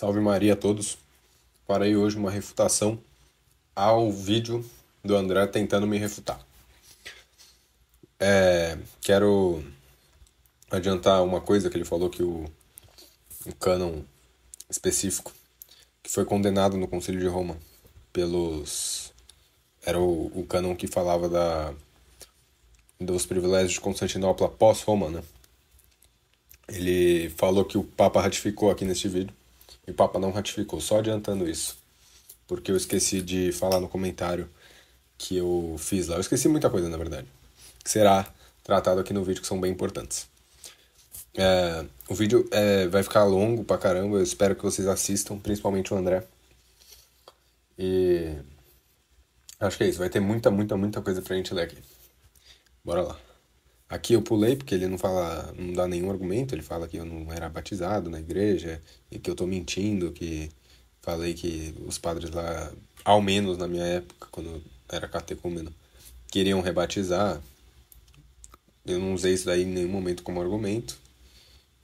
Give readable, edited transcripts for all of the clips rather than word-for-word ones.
Salve Maria a todos. Farei hoje uma refutação ao vídeo do André tentando me refutar. Quero adiantar uma coisa que ele falou que o cânon específico, que foi condenado no Concílio de Roma pelos... Era o cânon que falava dos privilégios de Constantinopla pós-Roma, né? Ele falou que o Papa ratificou aqui neste vídeo. E o Papa não ratificou, só adiantando isso. Porque eu esqueci de falar no comentário que eu fiz lá. Eu esqueci muita coisa, na verdade. Que será tratado aqui no vídeo, que são bem importantes. O vídeo vai ficar longo pra caramba. Eu espero que vocês assistam, principalmente o André. E acho que é isso. Vai ter muita coisa pra gente ler aqui. Bora lá. Aqui eu pulei porque ele não dá nenhum argumento. Ele fala que eu não era batizado na igreja e que eu tô mentindo, que falei que os padres lá, ao menos na minha época, quando eu era catecúmeno, queriam rebatizar. Eu não usei isso daí em nenhum momento como argumento.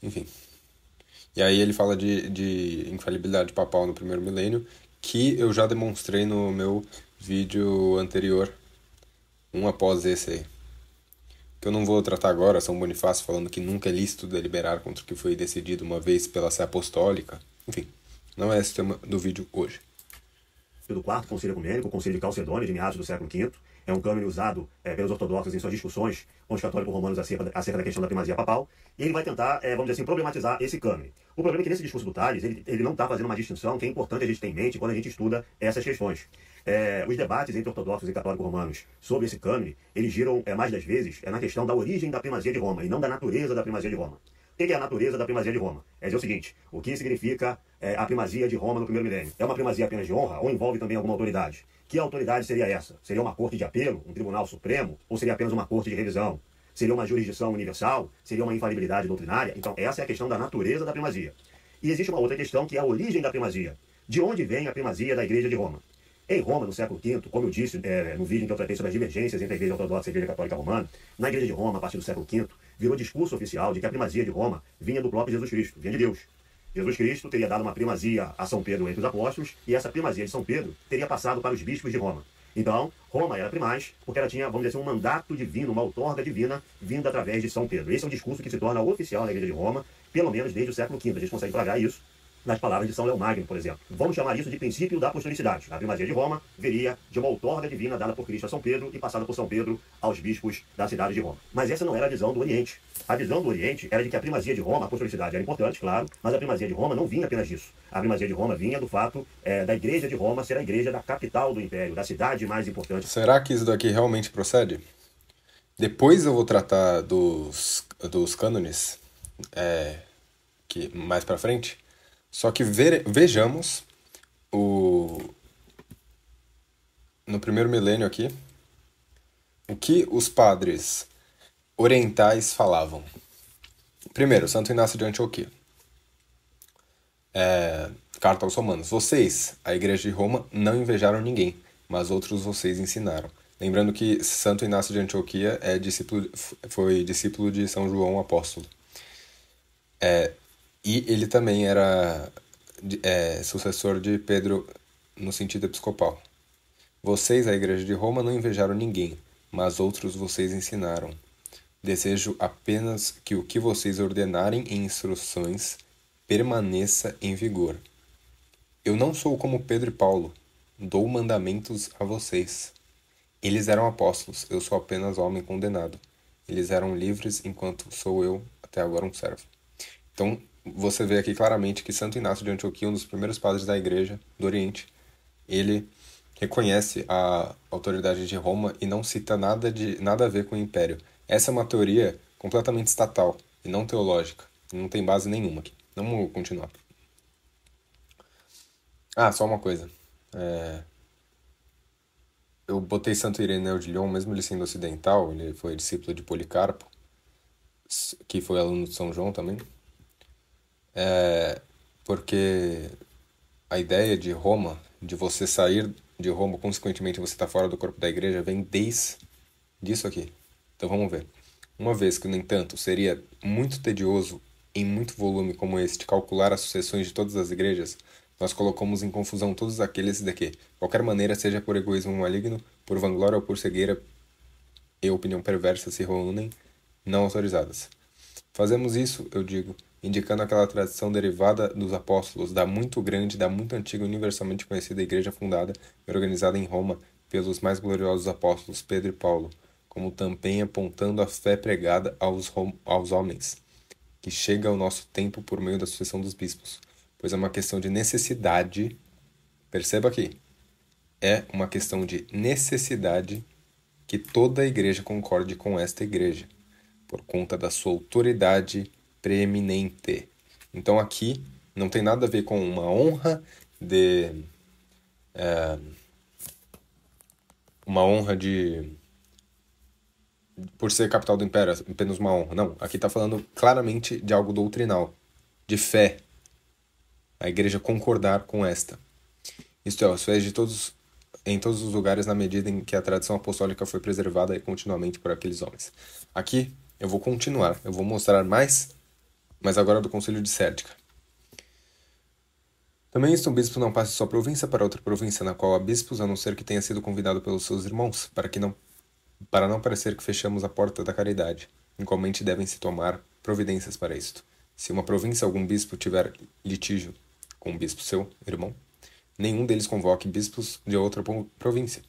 Enfim. E aí ele fala de infalibilidade papal no primeiro milênio, que eu já demonstrei no meu vídeo anterior, um após esse aí. Que eu não vou tratar agora, São Bonifácio falando que nunca é lícito deliberar contra o que foi decidido uma vez pela Sé Apostólica. Enfim, não é esse o tema do vídeo hoje. Do quarto concílio ecumênico, o concílio de Calcedônia, de meados do século V, é um cânone usado pelos ortodoxos em suas discussões com os católicos romanos acerca da questão da primazia papal, e ele vai tentar, vamos dizer assim, problematizar esse cânone. O problema é que nesse discurso do Tales, ele não está fazendo uma distinção que é importante a gente ter em mente quando a gente estuda essas questões. Os debates entre ortodoxos e católicos romanos sobre esse cânone, eles giram, mais das vezes, na questão da origem da primazia de Roma, e não da natureza da primazia de Roma. O que é a natureza da primazia de Roma? É dizer o seguinte: o que significa a primazia de Roma no primeiro milênio? É uma primazia apenas de honra ou envolve também alguma autoridade? Que autoridade seria essa? Seria uma corte de apelo, um tribunal supremo, ou seria apenas uma corte de revisão? Seria uma jurisdição universal? Seria uma infalibilidade doutrinária? Então essa é a questão da natureza da primazia. E existe uma outra questão que é a origem da primazia. De onde vem a primazia da Igreja de Roma? Em Roma, no século V, como eu disse no vídeo em que eu tratei sobre as divergências entre a Igreja Ortodoxa e a Igreja Católica Romana, na Igreja de Roma, a partir do século V, virou discurso oficial de que a primazia de Roma vinha do próprio Jesus Cristo, vinha de Deus. Jesus Cristo teria dado uma primazia a São Pedro entre os apóstolos, e essa primazia de São Pedro teria passado para os bispos de Roma. Então, Roma era primaz, porque ela tinha, vamos dizer assim, um mandato divino, uma outorga divina, vinda através de São Pedro. Esse é um discurso que se torna oficial na Igreja de Roma, pelo menos desde o século V. A gente consegue flagar isso nas palavras de São Leão Magno, por exemplo. Vamos chamar isso de princípio da apostolicidade. A primazia de Roma viria de uma outorga divina dada por Cristo a São Pedro e passada por São Pedro aos bispos da cidade de Roma. Mas essa não era a visão do Oriente. A visão do Oriente era de que a primazia de Roma, a apostolicidade era importante, claro, mas a primazia de Roma não vinha apenas disso. A primazia de Roma vinha do fato da Igreja de Roma ser a igreja da capital do Império, da cidade mais importante. Será que isso daqui realmente procede? Depois eu vou tratar dos cânones que mais pra frente. Só que vejamos no primeiro milênio aqui o que os padres orientais falavam. Primeiro, Santo Inácio de Antioquia. Carta aos Romanos. Vocês, a Igreja de Roma, não invejaram ninguém, mas outros vocês ensinaram. Lembrando que Santo Inácio de Antioquia foi discípulo de São João Apóstolo. E ele também era sucessor de Pedro no sentido episcopal. Vocês, a Igreja de Roma, não invejaram ninguém, mas outros vocês ensinaram. Desejo apenas que o que vocês ordenarem em instruções permaneça em vigor. Eu não sou como Pedro e Paulo, dou mandamentos a vocês. Eles eram apóstolos, eu sou apenas homem condenado. Eles eram livres, enquanto sou eu, até agora, um servo. Então, você vê aqui claramente que Santo Inácio de Antioquia, um dos primeiros padres da Igreja do Oriente, ele reconhece a autoridade de Roma e não cita nada a ver com o Império. Essa é uma teoria completamente estatal e não teológica. Não tem base nenhuma aqui. Vamos continuar. Só uma coisa. Eu botei Santo Ireneu de Lyon, mesmo ele sendo ocidental, ele foi discípulo de Policarpo, que foi aluno de São João também. Porque a ideia de Roma, de você sair de Roma, consequentemente você está fora do corpo da igreja, vem desde isso aqui. Então vamos ver. Uma vez que, no entanto, seria muito tedioso em muito volume como este, calcular as sucessões de todas as igrejas, nós colocamos em confusão todos aqueles de que, de qualquer maneira, seja por egoísmo maligno, por vanglória ou por cegueira e opinião perversa, se reúnem, não autorizadas. Fazemos isso, eu digo, indicando aquela tradição derivada dos apóstolos, da muito grande, da muito antiga e universalmente conhecida igreja fundada e organizada em Roma pelos mais gloriosos apóstolos Pedro e Paulo, como também apontando a fé pregada aos homens, que chega ao nosso tempo por meio da sucessão dos bispos, pois é uma questão de necessidade, perceba aqui, é uma questão de necessidade que toda a igreja concorde com esta igreja, por conta da sua autoridade preeminente. Então aqui não tem nada a ver com uma honra de... uma honra de... por ser capital do império, apenas uma honra. Não, aqui está falando claramente de algo doutrinal, de fé. A igreja concordar com esta. Isto é, os fiéis de todos, em todos os lugares, na medida em que a tradição apostólica foi preservada e continuamente por aqueles homens. Aqui eu vou continuar, eu vou mostrar mais, mas agora do Concílio de Sérdica. Também isto um bispo não passe sua província para outra província, na qual há bispos, a não ser que tenha sido convidado pelos seus irmãos, para não parecer que fechamos a porta da caridade. Igualmente devem se tomar providências para isto. Se uma província algum bispo tiver litígio com um bispo seu, irmão, nenhum deles convoque bispos de outra província.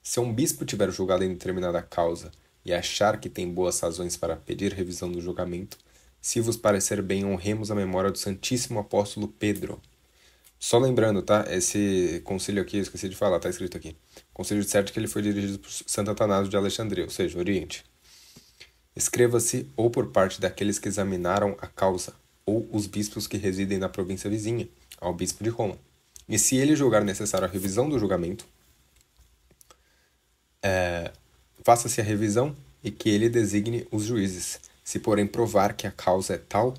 Se um bispo tiver julgado em determinada causa e achar que tem boas razões para pedir revisão do julgamento, se vos parecer bem, honremos a memória do Santíssimo Apóstolo Pedro. Só lembrando, tá? Esse concílio aqui, eu esqueci de falar, tá escrito aqui. O concílio de Sérdica, ele foi dirigido por Santo Atanásio de Alexandria, ou seja, Oriente. Escreva-se ou por parte daqueles que examinaram a causa, ou os bispos que residem na província vizinha, ao bispo de Roma. E se ele julgar necessário a revisão do julgamento, faça-se a revisão e que ele designe os juízes. Se, porém, provar que a causa é tal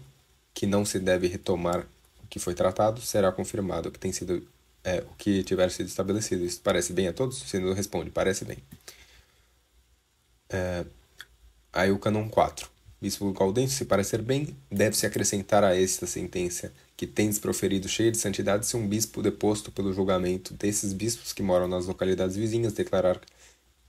que não se deve retomar o que foi tratado, será confirmado que tem sido o que tiver sido estabelecido. Isso parece bem a todos? O Sínodo responde, parece bem. Aí o cânon 4. Bispo Gaudêncio, se parecer bem, deve-se acrescentar a esta sentença que tendes proferido cheia de santidade, se um bispo deposto pelo julgamento desses bispos que moram nas localidades vizinhas declarar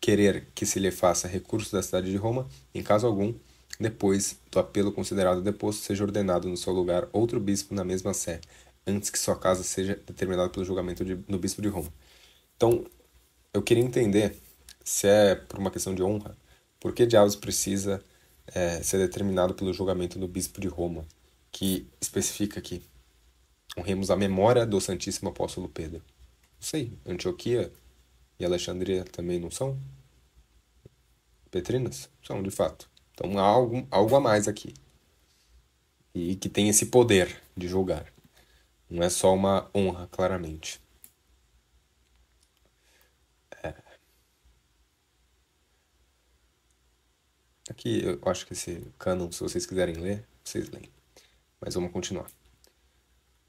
querer que se lhe faça recurso da cidade de Roma, em caso algum, depois do apelo considerado deposto, seja ordenado no seu lugar outro bispo na mesma sé, antes que sua casa seja determinada pelo julgamento do bispo de Roma. Então, eu queria entender, se é por uma questão de honra, por que diabos precisa ser determinado pelo julgamento do bispo de Roma, que especifica aqui: honremos a memória do Santíssimo Apóstolo Pedro. Não sei, Antioquia e Alexandria também não são? Petrinas? São, de fato. Então há algo a mais aqui. E que tem esse poder de julgar. Não é só uma honra, claramente. Aqui eu acho que esse cânon, se vocês quiserem ler, vocês leem. Mas vamos continuar.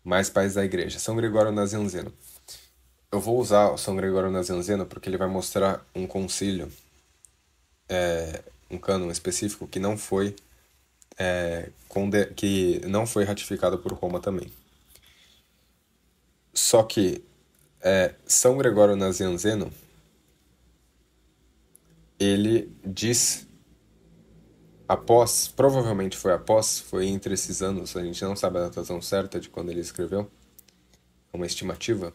Mais pais da igreja. São Gregório Nazianzeno. Eu vou usar o São Gregório Nazianzeno porque ele vai mostrar um concílio, um cânon específico que não foi que não foi ratificado por Roma também. Só que São Gregório Nazianzeno, ele diz, provavelmente foi entre esses anos, a gente não sabe a datação certa de quando ele escreveu, é uma estimativa,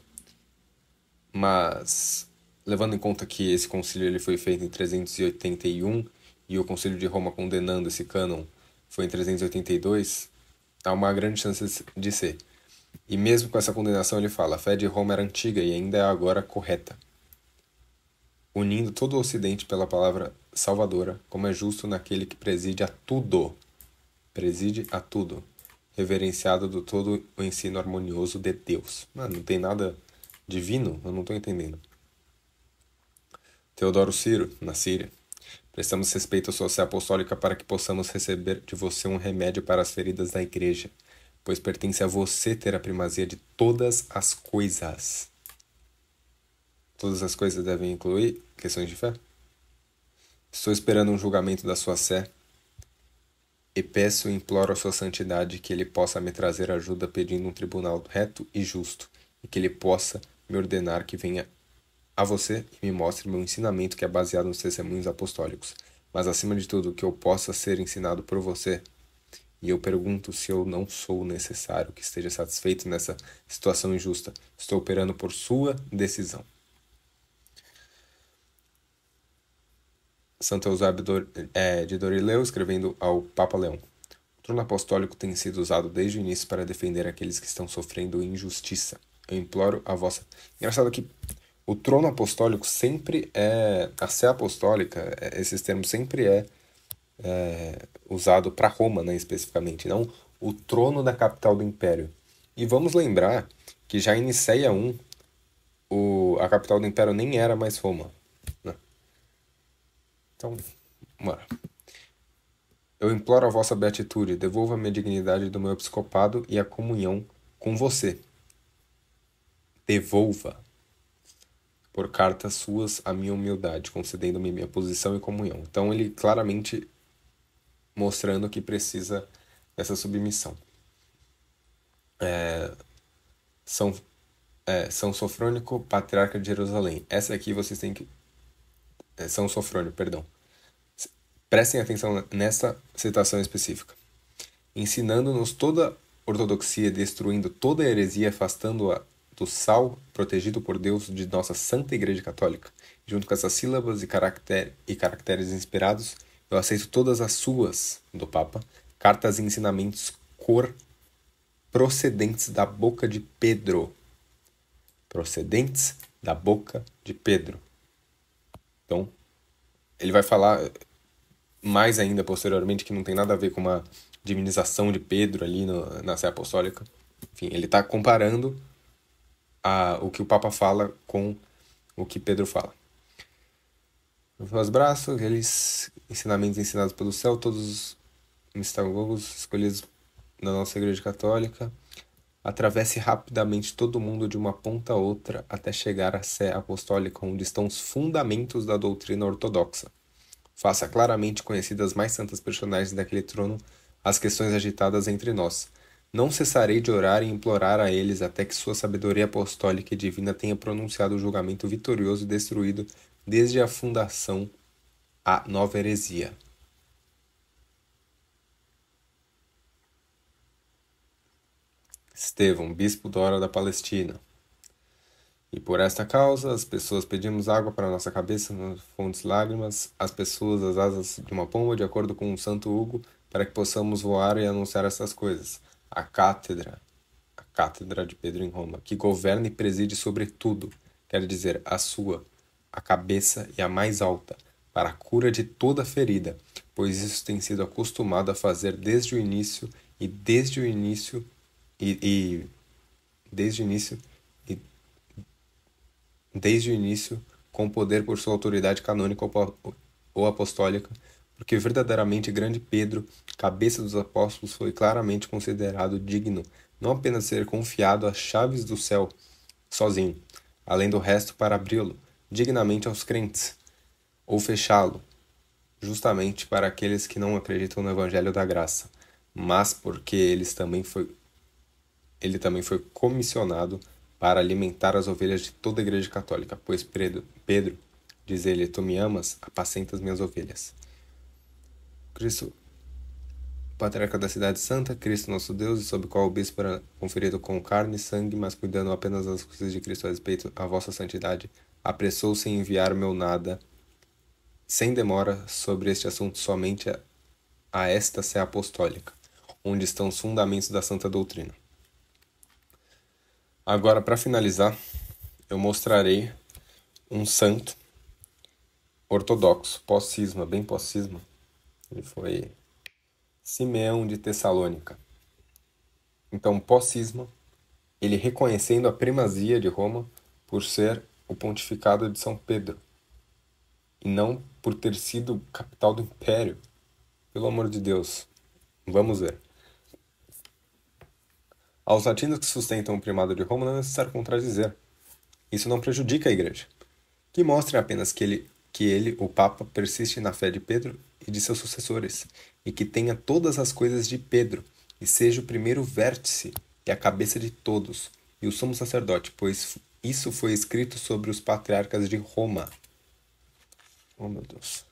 mas levando em conta que esse concílio ele foi feito em 381 e o concílio de Roma condenando esse cânon foi em 382, há uma grande chance de ser. E mesmo com essa condenação ele fala: a fé de Roma era antiga e ainda é agora correta, unindo todo o Ocidente pela palavra salvadora, como é justo naquele que preside a tudo, reverenciado do todo o ensino harmonioso de Deus. Mano, não tem nada divino? Eu não estou entendendo. Teodoro Ciro, na Síria. Prestamos respeito à sua sé apostólica para que possamos receber de você um remédio para as feridas da igreja, pois pertence a você ter a primazia de todas as coisas. Todas as coisas devem incluir questões de fé? Estou esperando um julgamento da sua sé e peço e imploro a sua santidade que ele possa me trazer ajuda pedindo um tribunal reto e justo, e que ele possa me ordenar que venha a você e me mostre meu ensinamento que é baseado nos testemunhos apostólicos, mas acima de tudo que eu possa ser ensinado por você. E eu pergunto se eu não sou necessário que esteja satisfeito nessa situação injusta. Estou operando por sua decisão. Santo Eusébio de Dorileu, escrevendo ao Papa Leão. O trono apostólico tem sido usado desde o início para defender aqueles que estão sofrendo injustiça. Eu imploro a vossa... Engraçado que o trono apostólico sempre é... A sé apostólica, esses termos sempre usado para Roma, né, especificamente, não o trono da capital do império. E vamos lembrar que já em Nicéia 1, a capital do império nem era mais Roma, né? Então, bora. Eu imploro a vossa beatitude, devolva-me a dignidade do meu episcopado e a comunhão com você. Devolva, por cartas suas, a minha humildade, concedendo-me minha posição e comunhão. Então ele claramente mostrando que precisa dessa submissão. São Sofrônico, patriarca de Jerusalém. Essa aqui vocês têm que... São Sofrônio, perdão. Prestem atenção nessa citação específica. Ensinando-nos toda ortodoxia, destruindo toda heresia, afastando-a do sal protegido por Deus de nossa Santa Igreja Católica. Junto com essas sílabas e caracteres inspirados, eu aceito todas as suas, do Papa, cartas e ensinamentos procedentes da boca de Pedro. Procedentes da boca de Pedro. Então, ele vai falar mais ainda posteriormente que não tem nada a ver com uma divinização de Pedro ali na Sé Apostólica. Enfim, ele está comparando o que o Papa fala com o que Pedro fala. Os meus braços, eles ensinamentos ensinados pelo céu, todos os mistagogos escolhidos na nossa Igreja Católica. Atravesse rapidamente todo mundo de uma ponta a outra até chegar à Sé Apostólica, onde estão os fundamentos da doutrina ortodoxa. Faça claramente conhecidas as mais santas personagens daquele trono as questões agitadas entre nós. Não cessarei de orar e implorar a eles até que sua sabedoria apostólica e divina tenha pronunciado o julgamento vitorioso e destruído desde a fundação a nova heresia. Estevão, bispo Dora da Palestina. E por esta causa, as pessoas pedimos água para nossa cabeça nas fontes lágrimas, as pessoas as asas de uma pomba, de acordo com o Santo Hugo, para que possamos voar e anunciar essas coisas. A cátedra de Pedro em Roma, que governa e preside sobre tudo, quer dizer, a cabeça e a mais alta, para a cura de toda ferida, pois isso tem sido acostumado a fazer desde o início, com poder por sua autoridade canônica ou apostólica, porque verdadeiramente grande Pedro, cabeça dos apóstolos, foi claramente considerado digno, não apenas ser confiado as chaves do céu, sozinho, além do resto para abri-lo, dignamente aos crentes, ou fechá-lo, justamente para aqueles que não acreditam no Evangelho da Graça, mas porque ele também foi comissionado para alimentar as ovelhas de toda a Igreja Católica, pois Pedro, diz ele, tu me amas, apacenta as minhas ovelhas. Cristo, patriarca da cidade santa, Cristo nosso Deus, e sob qual o bispo era conferido com carne e sangue, mas cuidando apenas das coisas de Cristo a respeito à vossa santidade, apressou-se em enviar meu nada, sem demora, sobre este assunto somente a esta sé apostólica, onde estão os fundamentos da santa doutrina. Agora, para finalizar, eu mostrarei um santo ortodoxo, pós-cisma, bem pós-cisma. Ele foi Simeão de Tessalônica. Então, pós-cisma, ele reconhecendo a primazia de Roma por ser o pontificado de São Pedro, e não por ter sido capital do império. Pelo amor de Deus. Vamos ver. Aos latinos que sustentam o primado de Roma não é necessário contradizer. Isso não prejudica a Igreja. Que mostre apenas que ele, o Papa, persiste na fé de Pedro e de seus sucessores, e que tenha todas as coisas de Pedro, e seja o primeiro vértice e a cabeça de todos, e o sumo sacerdote, pois isso foi escrito sobre os patriarcas de Roma. Oh, meu Deus.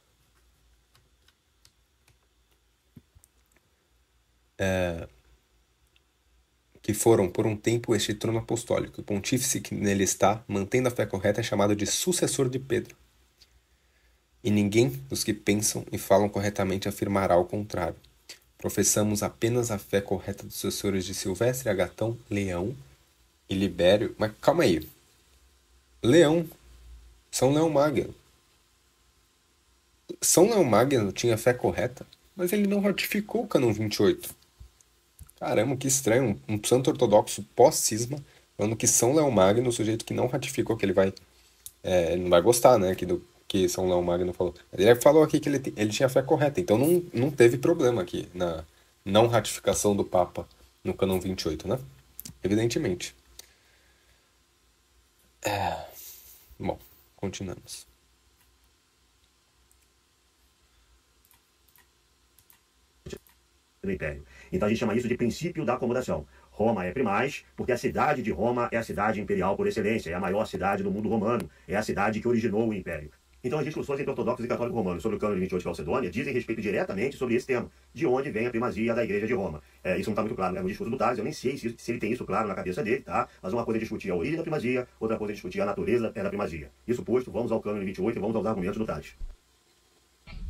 Que foram, por um tempo, este trono apostólico. O pontífice que nele está, mantendo a fé correta, é chamado de sucessor de Pedro. E ninguém dos que pensam e falam corretamente afirmará o contrário. Professamos apenas a fé correta dos sucessores de Silvestre, Agatão, Leão e Libério. Mas calma aí. Leão. São Leão Magno. São Leão Magno tinha fé correta, mas ele não ratificou o cânon 28. Caramba, que estranho. Um santo ortodoxo pós-cisma falando que São Leão Magno, o sujeito que não ratificou, que ele ele não vai gostar, né, que São Leão Magno falou. Ele falou aqui que ele tinha fé correta, então não teve problema aqui na não ratificação do Papa no cânon 28, né? Evidentemente. Bom, continuamos. Do Império. Então a gente chama isso de princípio da acomodação. Roma é primaz, porque a cidade de Roma é a cidade imperial por excelência, é a maior cidade do mundo romano, é a cidade que originou o Império. Então as discussões entre ortodoxos e católicos romanos sobre o cânon de 28 de Calcedônia dizem respeito diretamente sobre esse tema, de onde vem a primazia da Igreja de Roma. Isso não está muito claro no discurso do Tales, eu nem sei se ele tem isso claro na cabeça dele, tá? Mas uma coisa é discutir a origem da primazia, outra coisa é discutir a natureza da primazia. Isso posto, vamos ao cânon de 28 e vamos aos argumentos do Tales.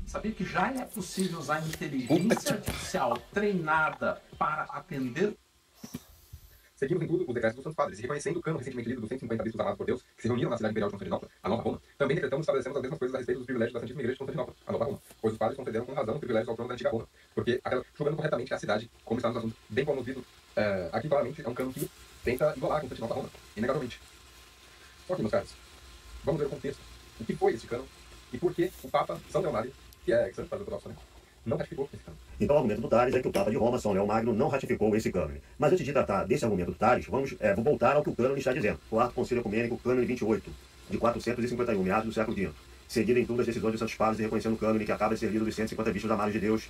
Sabia que já é possível usar inteligência artificial treinada para atender? Seguimos em tudo os decretos dos Santos Padres, e reconhecendo o cânon recentemente lido dos 150 bispos amados por Deus, que se reuniram na cidade imperial de Constantinopla, a Nova Roma, também decretamos e estabelecemos as mesmas coisas a respeito dos privilégios da Santíssima Igreja de Constantinopla, a Nova Roma, pois os padres concederam com razão privilégios ao trono da antiga Roma, porque, julgando corretamente a cidade, como está no assunto, bem como visto aqui claramente, é um cânon que tenta igualar a Constantinopla a Roma, inegavelmente. Só que, meus caros, vamos ver o contexto. O que foi esse cânon e por que o Papa São Leonário, que é Santo Padre Ortodoxo, né, não ratificou esse cânon. Então o argumento do Tales é que o Papa de Roma, São Leão Magno, não ratificou esse cânone. Mas antes de tratar desse argumento do Tales, vou voltar ao que o cânone está dizendo. Quarto Concílio Ecumênico, cânone 28, de 451, meados do século V. Seguido em tudo as decisões dos Santos Padres e reconhecendo o cânone que acaba de ser lido dos 150 bispos amados de Deus,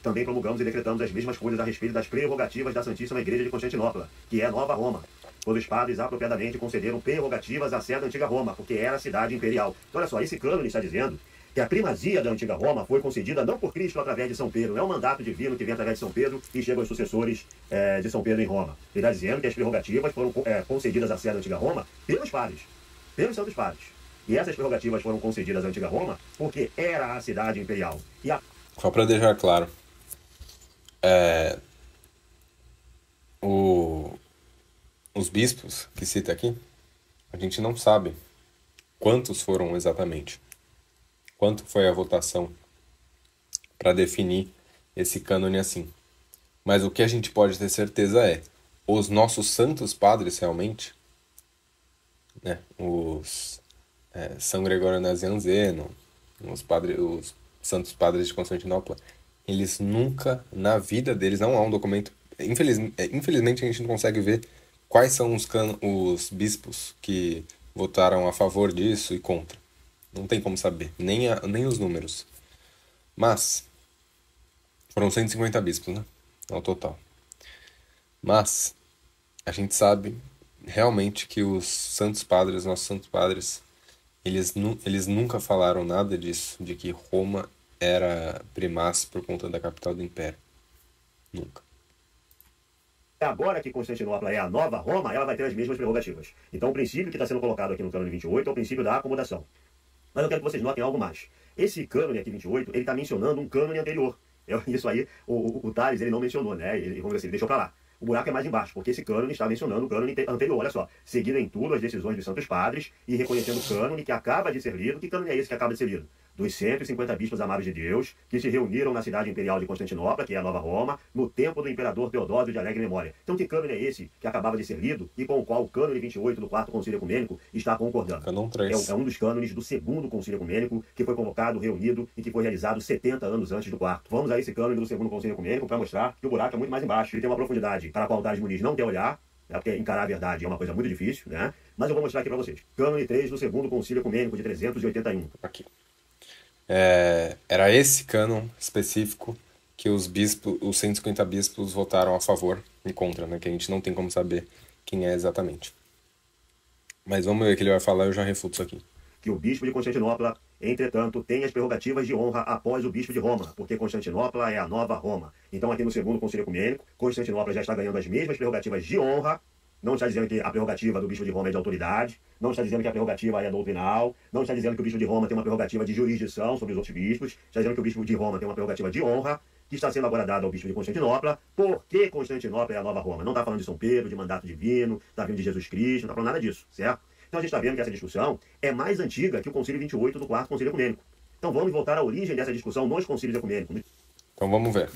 também promulgamos e decretamos as mesmas coisas a respeito das prerrogativas da Santíssima Igreja de Constantinopla, que é a Nova Roma. Pois os padres apropriadamente concederam prerrogativas à sede da antiga Roma, porque era a cidade imperial. Então olha só, esse cânone está dizendo que a primazia da antiga Roma foi concedida não por Cristo através de São Pedro, não é um mandato divino que vem através de São Pedro e chega aos sucessores de São Pedro em Roma. Ele está dizendo que as prerrogativas foram concedidas à sede da antiga Roma pelos padres, pelos santos padres. E essas prerrogativas foram concedidas à antiga Roma porque era a cidade imperial. Só para deixar claro, os bispos que cita aqui, a gente não sabe quantos foram exatamente. Quanto foi a votação para definir esse cânone assim. Mas o que a gente pode ter certeza é, os nossos santos padres realmente, né, os São Gregório Nazianzeno, os santos padres de Constantinopla, eles nunca, na vida deles, não há um documento, infelizmente a gente não consegue ver quais são os bispos que votaram a favor disso e contra. Não tem como saber, nem os números. Mas, foram 150 bispos, né? Ao total. Mas, a gente sabe realmente que os santos padres, nossos santos padres, eles nunca falaram nada disso, de que Roma era primaz por conta da capital do Império. Nunca. Agora que Constantinopla é a nova Roma, ela vai ter as mesmas prerrogativas. Então o princípio que está sendo colocado aqui no cânone 28 é o princípio da acomodação. Mas eu quero que vocês notem algo mais. Esse cânone aqui 28, ele está mencionando um cânone anterior. Isso aí, o Tales, ele não mencionou, né? Vamos dizer assim, ele deixou para lá. O buraco é mais embaixo, porque esse cânone está mencionando o cânone anterior. Olha só, seguindo em tudo as decisões dos santos padres e reconhecendo o cânone que acaba de ser lido. Que cânone é esse que acaba de ser lido? Dos 150 bispos amados de Deus, que se reuniram na cidade imperial de Constantinopla, que é a Nova Roma, no tempo do imperador Teodósio de alegre memória. Então que cânone é esse que acabava de ser lido e com o qual o cânone 28 do Quarto Concílio Ecumênico está concordando? Cânon 3. É um dos cânones do Segundo Concílio Ecumênico, que foi convocado, reunido e que foi realizado 70 anos antes do Quarto. Vamos a esse cânone do Segundo Concílio Ecumênico para mostrar que o buraco é muito mais embaixo. Ele tem uma profundidade para a qual o Tales Muniz não quer olhar, porque encarar a verdade é uma coisa muito difícil, né? Mas eu vou mostrar aqui para vocês. Cânone 3 do Segundo Concílio Ecumênico de 381. Aqui. Era esse cânon específico que os 150 bispos votaram a favor e contra, né? Que a gente não tem como saber quem é exatamente. Mas vamos ver o que ele vai falar, eu já refuto isso aqui. Que o bispo de Constantinopla, entretanto, tem as prerrogativas de honra após o bispo de Roma, porque Constantinopla é a nova Roma. Então, aqui no segundo concílio ecumênico, Constantinopla já está ganhando as mesmas prerrogativas de honra. Não está dizendo que a prerrogativa do bispo de Roma é de autoridade, não está dizendo que a prerrogativa é doutrinal, não está dizendo que o bispo de Roma tem uma prerrogativa de jurisdição sobre os outros bispos, está dizendo que o bispo de Roma tem uma prerrogativa de honra, que está sendo agora dada ao bispo de Constantinopla, porque Constantinopla é a nova Roma. Não está falando de São Pedro, de mandato divino, está vindo de Jesus Cristo, não está falando nada disso, certo? Então a gente está vendo que essa discussão é mais antiga que o concílio 28 do quarto concílio ecumênico. Então vamos voltar à origem dessa discussão nos concílios ecumênicos. Então vamos ver.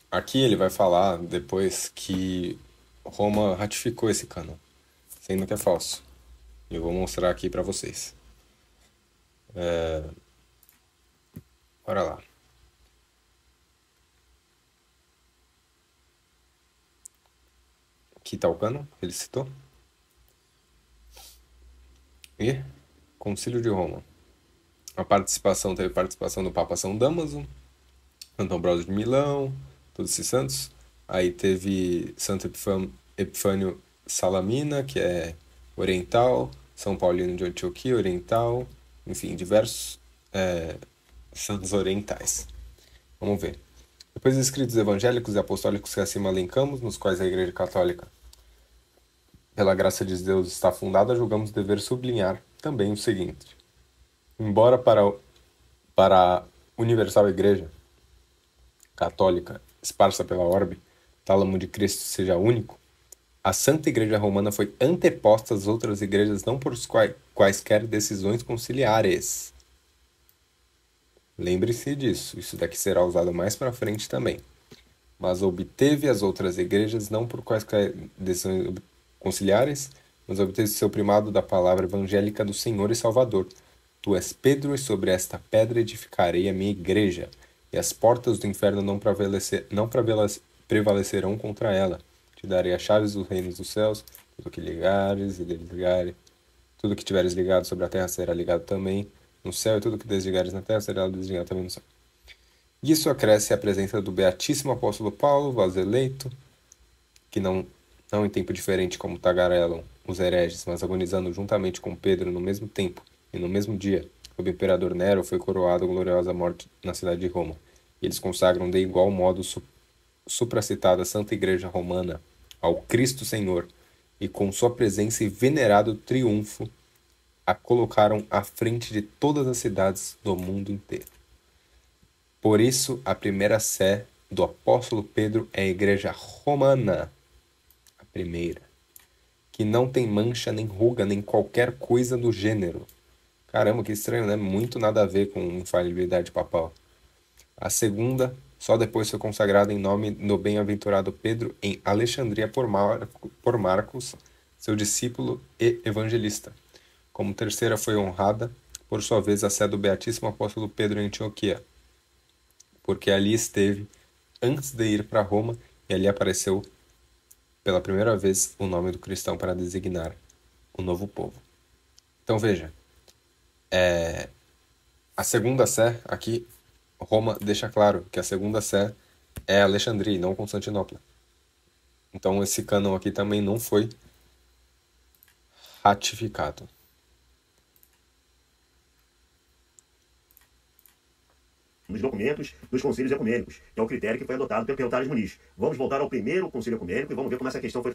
Aqui ele vai falar depois que Roma ratificou esse cânon, sendo que é falso. Eu vou mostrar aqui para vocês. Bora lá. Aqui está o cânon, ele citou. E Concílio de Roma. Teve participação do Papa São Damaso, Santo Ambrósio de Milão, todos esses santos. Aí teve Santo Epifânio Salamina, que é oriental, São Paulino de Antioquia, oriental, enfim, diversos santos orientais. Vamos ver. Depois dos escritos evangélicos e apostólicos que acima elencamos, nos quais a Igreja Católica, pela graça de Deus, está fundada, julgamos dever sublinhar também o seguinte. Embora para a universal Igreja Católica, esparsa pela orbe, tálamo de Cristo seja único, a Santa Igreja Romana foi anteposta às outras igrejas não por quaisquer decisões conciliares. Lembre-se disso, isso daqui será usado mais para frente também. Mas obteve as outras igrejas não por quaisquer decisões conciliares, mas obteve seu primado da palavra evangélica do Senhor e Salvador. Tu és Pedro, e sobre esta pedra edificarei a minha igreja, e as portas do inferno não prevalecerão contra ela. Te darei as chaves dos reinos dos céus, tudo que ligares e desligares, tudo que tiveres ligado sobre a terra será ligado também no céu, e tudo que desligares na terra será desligado também no céu. Isso acresce a presença do beatíssimo apóstolo Paulo, vaso eleito, que não em tempo diferente como tagarelam os hereges, mas agonizando juntamente com Pedro no mesmo tempo e no mesmo dia, o imperador Nero foi coroado gloriosa morte na cidade de Roma. E eles consagram de igual modo supracitada Santa Igreja Romana ao Cristo Senhor, e com sua presença e venerado triunfo a colocaram à frente de todas as cidades do mundo inteiro. Por isso, a primeira sé do apóstolo Pedro é a Igreja Romana, a primeira, que não tem mancha, nem ruga, nem qualquer coisa do gênero. Caramba, que estranho, né? Muito nada a ver com infalibilidade papal. A segunda, só depois foi consagrada em nome do bem-aventurado Pedro em Alexandria por Marcos, seu discípulo e evangelista. Como terceira foi honrada, por sua vez, a sé do beatíssimo apóstolo Pedro em Antioquia, porque ali esteve antes de ir para Roma, e ali apareceu pela primeira vez o nome do cristão para designar o novo povo. Então veja, a segunda sé, aqui Roma deixa claro que a segunda sé é Alexandria e não Constantinopla. Então esse cânon aqui também não foi ratificado. Nos documentos dos concílios ecumênicos, que é o critério que foi adotado pelo Tales Muniz. Vamos voltar ao primeiro concílio ecumênico e vamos ver como essa questão foi...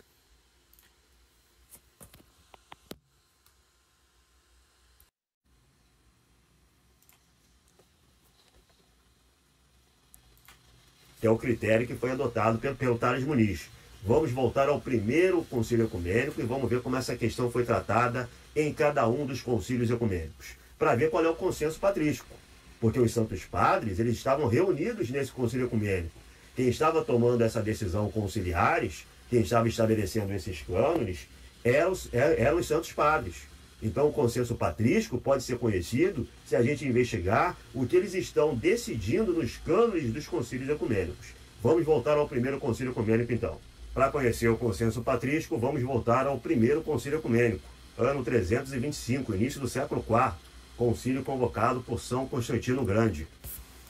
Que é o critério que foi adotado pelo Tales Muniz. Vamos voltar ao primeiro concílio ecumênico e vamos ver como essa questão foi tratada em cada um dos concílios ecumênicos, para ver qual é o consenso patrístico. Porque os santos padres, eles estavam reunidos nesse concílio ecumênico. Quem estava tomando essa decisão conciliares, quem estava estabelecendo esses cânones, eram os santos padres. Então o consenso patrístico pode ser conhecido se a gente investigar o que eles estão decidindo nos cânones dos concílios ecumênicos. Vamos voltar ao primeiro concílio ecumênico então. Para conhecer o consenso patrístico, vamos voltar ao primeiro concílio ecumênico, ano 325, início do século IV. concílio convocado por São Constantino Grande,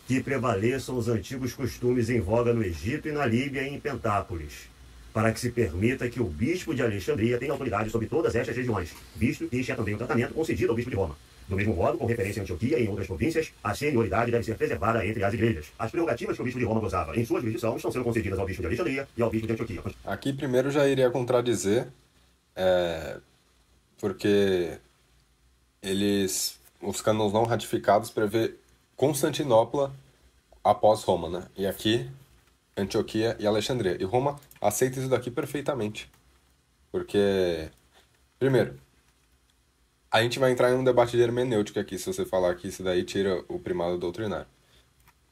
que prevaleçam os antigos costumes em voga no Egito e na Líbia e em Pentápolis, para que se permita que o bispo de Alexandria tenha autoridade sobre todas estas regiões, visto que este é também o tratamento concedido ao bispo de Roma. Do mesmo modo, com referência a Antioquia e em outras províncias, a senioridade deve ser preservada entre as igrejas. As prerrogativas que o bispo de Roma gozava em sua jurisdição estão sendo concedidas ao bispo de Alexandria e ao bispo de Antioquia. Aqui primeiro já iria contradizer, porque os cânones não ratificados prevê Constantinopla após Roma, né? E aqui Antioquia e Alexandria. E Roma aceita isso daqui perfeitamente. Porque, primeiro, a gente vai entrar em um debate de hermenêutica aqui, se você falar que isso daí tira o primado doutrinário.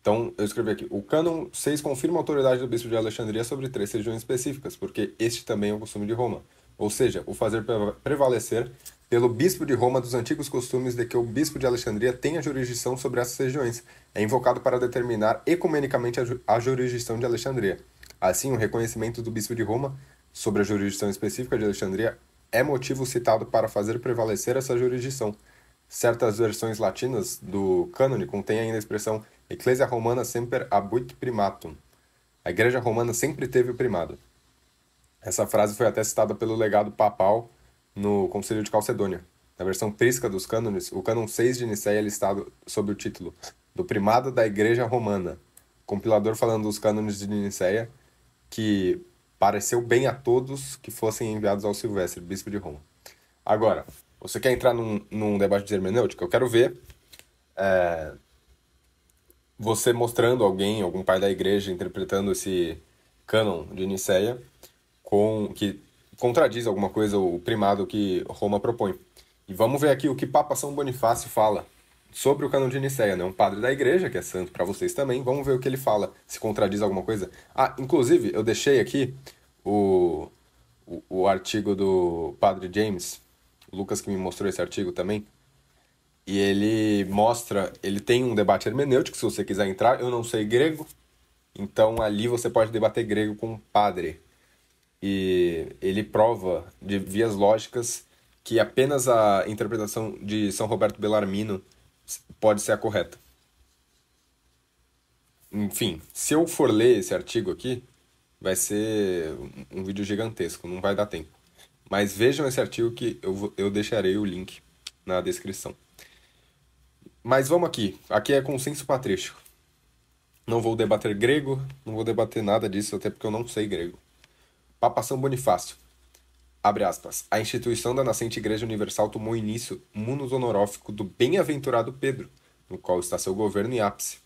Então, eu escrevi aqui, o cânon 6 confirma a autoridade do bispo de Alexandria sobre 3 regiões específicas, porque este também é o costume de Roma. Ou seja, o fazer prevalecer pelo bispo de Roma dos antigos costumes de que o bispo de Alexandria tenha jurisdição sobre essas regiões. É invocado para determinar ecumenicamente a jurisdição de Alexandria. Assim, o reconhecimento do bispo de Roma sobre a jurisdição específica de Alexandria é motivo citado para fazer prevalecer essa jurisdição. Certas versões latinas do cânone contêm ainda a expressão Ecclesia Romana semper abuit primatum. A Igreja Romana sempre teve o primado. Essa frase foi até citada pelo legado papal no Concílio de Calcedônia. Na versão prisca dos cânones, o cânon 6 de Nicéia é listado sob o título do Primado da Igreja Romana. O compilador falando dos cânones de Nicéia, que pareceu bem a todos que fossem enviados ao Silvestre, bispo de Roma. Agora, você quer entrar num debate de hermenêutica? Eu quero ver você mostrando algum pai da igreja, interpretando esse cânon de Nicéia, que contradiz alguma coisa, o primado que Roma propõe. E vamos ver aqui o que Papa São Bonifácio fala sobre o cânon de Nicéia, né? Um padre da igreja, que é santo para vocês também. Vamos ver o que ele fala, se contradiz alguma coisa. Inclusive, eu deixei aqui o artigo do padre James, o Lucas que me mostrou esse artigo também, e ele tem um debate hermenêutico, se você quiser entrar. Eu não sei grego, então ali você pode debater grego com um padre. E ele prova de vias lógicas que apenas a interpretação de São Roberto Bellarmino pode ser a correta. Enfim, se eu for ler esse artigo aqui, vai ser um vídeo gigantesco, não vai dar tempo. Mas vejam esse artigo que eu deixarei o link na descrição. Mas vamos aqui. Aqui é consenso patrístico. Não vou debater grego, não vou debater nada disso, até porque eu não sei grego. Papa São Bonifácio, abre aspas, a instituição da nascente Igreja Universal tomou início munus honorófico do bem-aventurado Pedro, no qual está seu governo e ápice.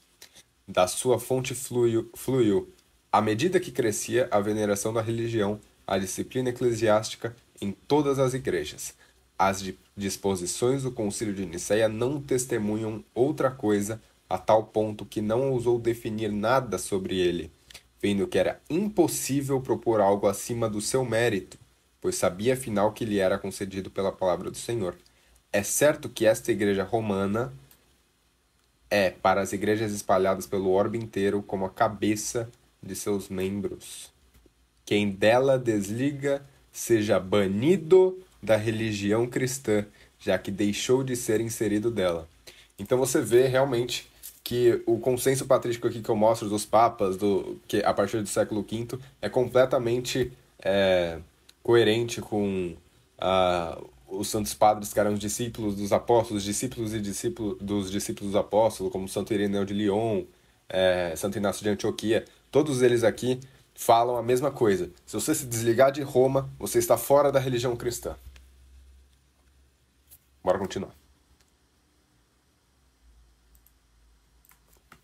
Da sua fonte fluiu, à medida que crescia a veneração da religião, a disciplina eclesiástica em todas as igrejas. As disposições do Concílio de Nicéia não testemunham outra coisa, a tal ponto que não ousou definir nada sobre ele, vendo que era impossível propor algo acima do seu mérito, pois sabia afinal que lhe era concedido pela palavra do Senhor. É certo que esta igreja romana é, para as igrejas espalhadas pelo orbe inteiro, como a cabeça de seus membros. Quem dela desliga, seja banido da religião cristã, já que deixou de ser inserido dela. Então você vê realmente que o consenso patrístico aqui que eu mostro dos papas, que a partir do século V, é completamente coerente com os santos padres que eram discípulos dos apóstolos, discípulos dos discípulos do apóstolo, como Santo Ireneu de Lyon, Santo Inácio de Antioquia. Todos eles aqui falam a mesma coisa. Se você se desligar de Roma, você está fora da religião cristã. Bora continuar.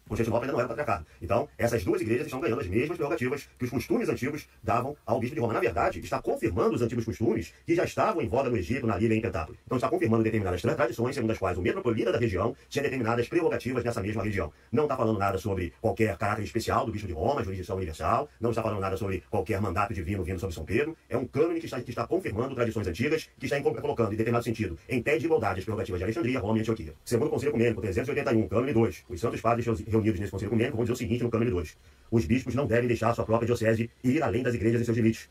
Constantinopla ainda não era patriarcado. Então, essas duas igrejas estão ganhando as mesmas prerrogativas que os costumes antigos davam ao bispo de Roma. Na verdade, está confirmando os antigos costumes que já estavam em voga no Egito, na Líbia e em Pentápolis. Então, está confirmando determinadas tradições, segundo as quais o metropolita da região tinha determinadas prerrogativas nessa mesma região. Não está falando nada sobre qualquer caráter especial do bispo de Roma, jurisdição universal. Não está falando nada sobre qualquer mandato divino vindo sobre São Pedro. É um cânone que está confirmando tradições antigas, que está colocando, em determinado sentido, em pé de igualdade as prerrogativas de Alexandria, Roma e Antioquia. Segundo o Concílio Ecumênico 381, cânone 2, os santos padres reunidos nesse Concílio Ecumênico vão dizer o seguinte no cânone 2. Os bispos não devem deixar sua própria diocese e ir além das igrejas em seus limites.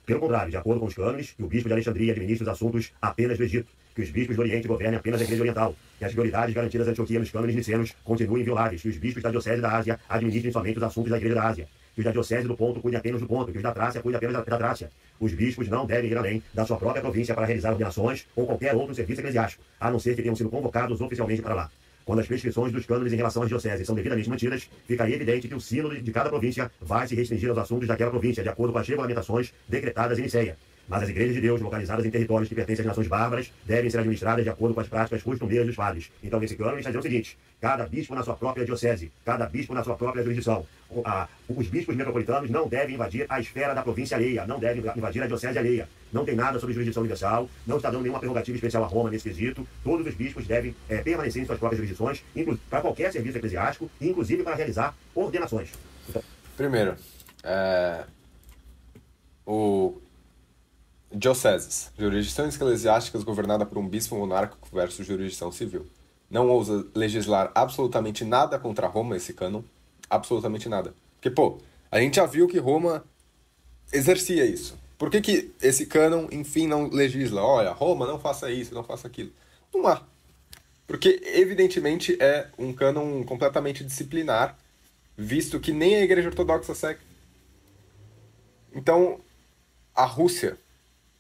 Pelo contrário, de acordo com os cânones, o bispo de Alexandria administra os assuntos apenas do Egito, que os bispos do Oriente governem apenas a Igreja Oriental, que as prioridades garantidas a Antioquia nos cânones nicenos continuem invioláveis, que os bispos da Diocese da Ásia administrem somente os assuntos da Igreja da Ásia, que os da Diocese do Ponto cuidem apenas do Ponto, que os da Trácia cuidem apenas da Trácia. Os bispos não devem ir além da sua própria província para realizar ordenações ou qualquer outro serviço eclesiástico, a não ser que tenham sido convocados oficialmente para lá. Quando as prescrições dos cânones em relação às dioceses são devidamente mantidas, ficaria evidente que o sínodo de cada província vai se restringir aos assuntos daquela província, de acordo com as regulamentações decretadas em Niceia. Mas as igrejas de Deus, localizadas em territórios que pertencem às nações bárbaras, devem ser administradas de acordo com as práticas costumeiras dos padres. Então, nesse cânone, está dizendo o seguinte: cada bispo na sua própria diocese, cada bispo na sua própria jurisdição. Os bispos metropolitanos não devem invadir a esfera da província alheia, não devem invadir a diocese alheia. Não tem nada sobre jurisdição universal, não está dando nenhuma prerrogativa especial a Roma nesse quesito. Todos os bispos devem permanecer em suas próprias jurisdições, para qualquer serviço eclesiástico, inclusive para realizar ordenações. Então, Primeiro, o dioceses, jurisdições eclesiásticas governada por um bispo monárquico versus jurisdição civil. Não ousa legislar absolutamente nada contra Roma, esse cânon. Absolutamente nada. Porque, a gente já viu que Roma exercia isso. Por que esse cânon, enfim, não legisla? Olha, Roma, não faça isso, não faça aquilo. Não há. Porque, evidentemente, é um cânon completamente disciplinar, visto que nem a Igreja Ortodoxa segue. Então, a Rússia,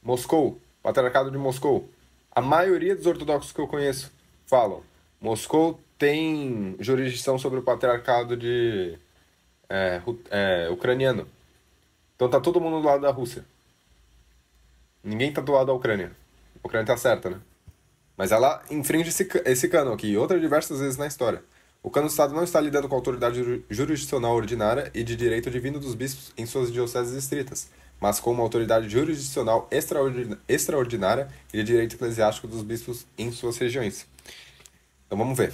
Moscou, Patriarcado de Moscou, a maioria dos ortodoxos que eu conheço falam: Moscou tem jurisdição sobre o Patriarcado de ucraniano. Então tá todo mundo do lado da Rússia. Ninguém tá do lado da Ucrânia. A Ucrânia tá certa, né? Mas ela infringe esse cânon aqui, e outras diversas vezes na história. O cânon do Estado não está lidando com a autoridade jurisdicional ordinária e de direito divino dos bispos em suas dioceses estritas, mas com uma autoridade jurisdicional extraordinária e de direito eclesiástico dos bispos em suas regiões. Então vamos ver.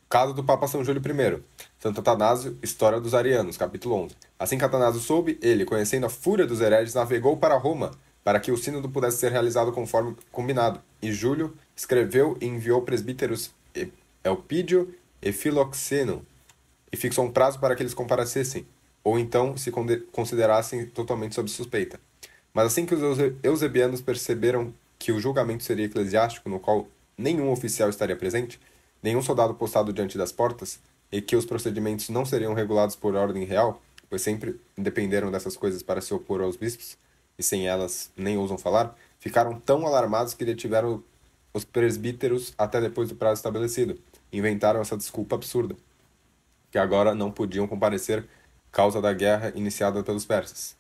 Caso do Papa São Júlio I. Santo Atanásio, História dos Arianos, capítulo 11. Assim que Atanásio soube, ele, conhecendo a fúria dos hereges, navegou para Roma, para que o sínodo pudesse ser realizado conforme combinado. E Júlio escreveu e enviou presbíteros Elpídio e Filoxeno, e fixou um prazo para que eles comparecessem, ou então se considerassem totalmente sob suspeita. Mas assim que os eusebianos perceberam que o julgamento seria eclesiástico, no qual nenhum oficial estaria presente, nenhum soldado postado diante das portas, e que os procedimentos não seriam regulados por ordem real, pois sempre dependeram dessas coisas para se opor aos bispos, e sem elas nem ousam falar, ficaram tão alarmados que detiveram os presbíteros até depois do prazo estabelecido. Inventaram essa desculpa absurda, que agora não podiam comparecer causa da guerra iniciada pelos persas.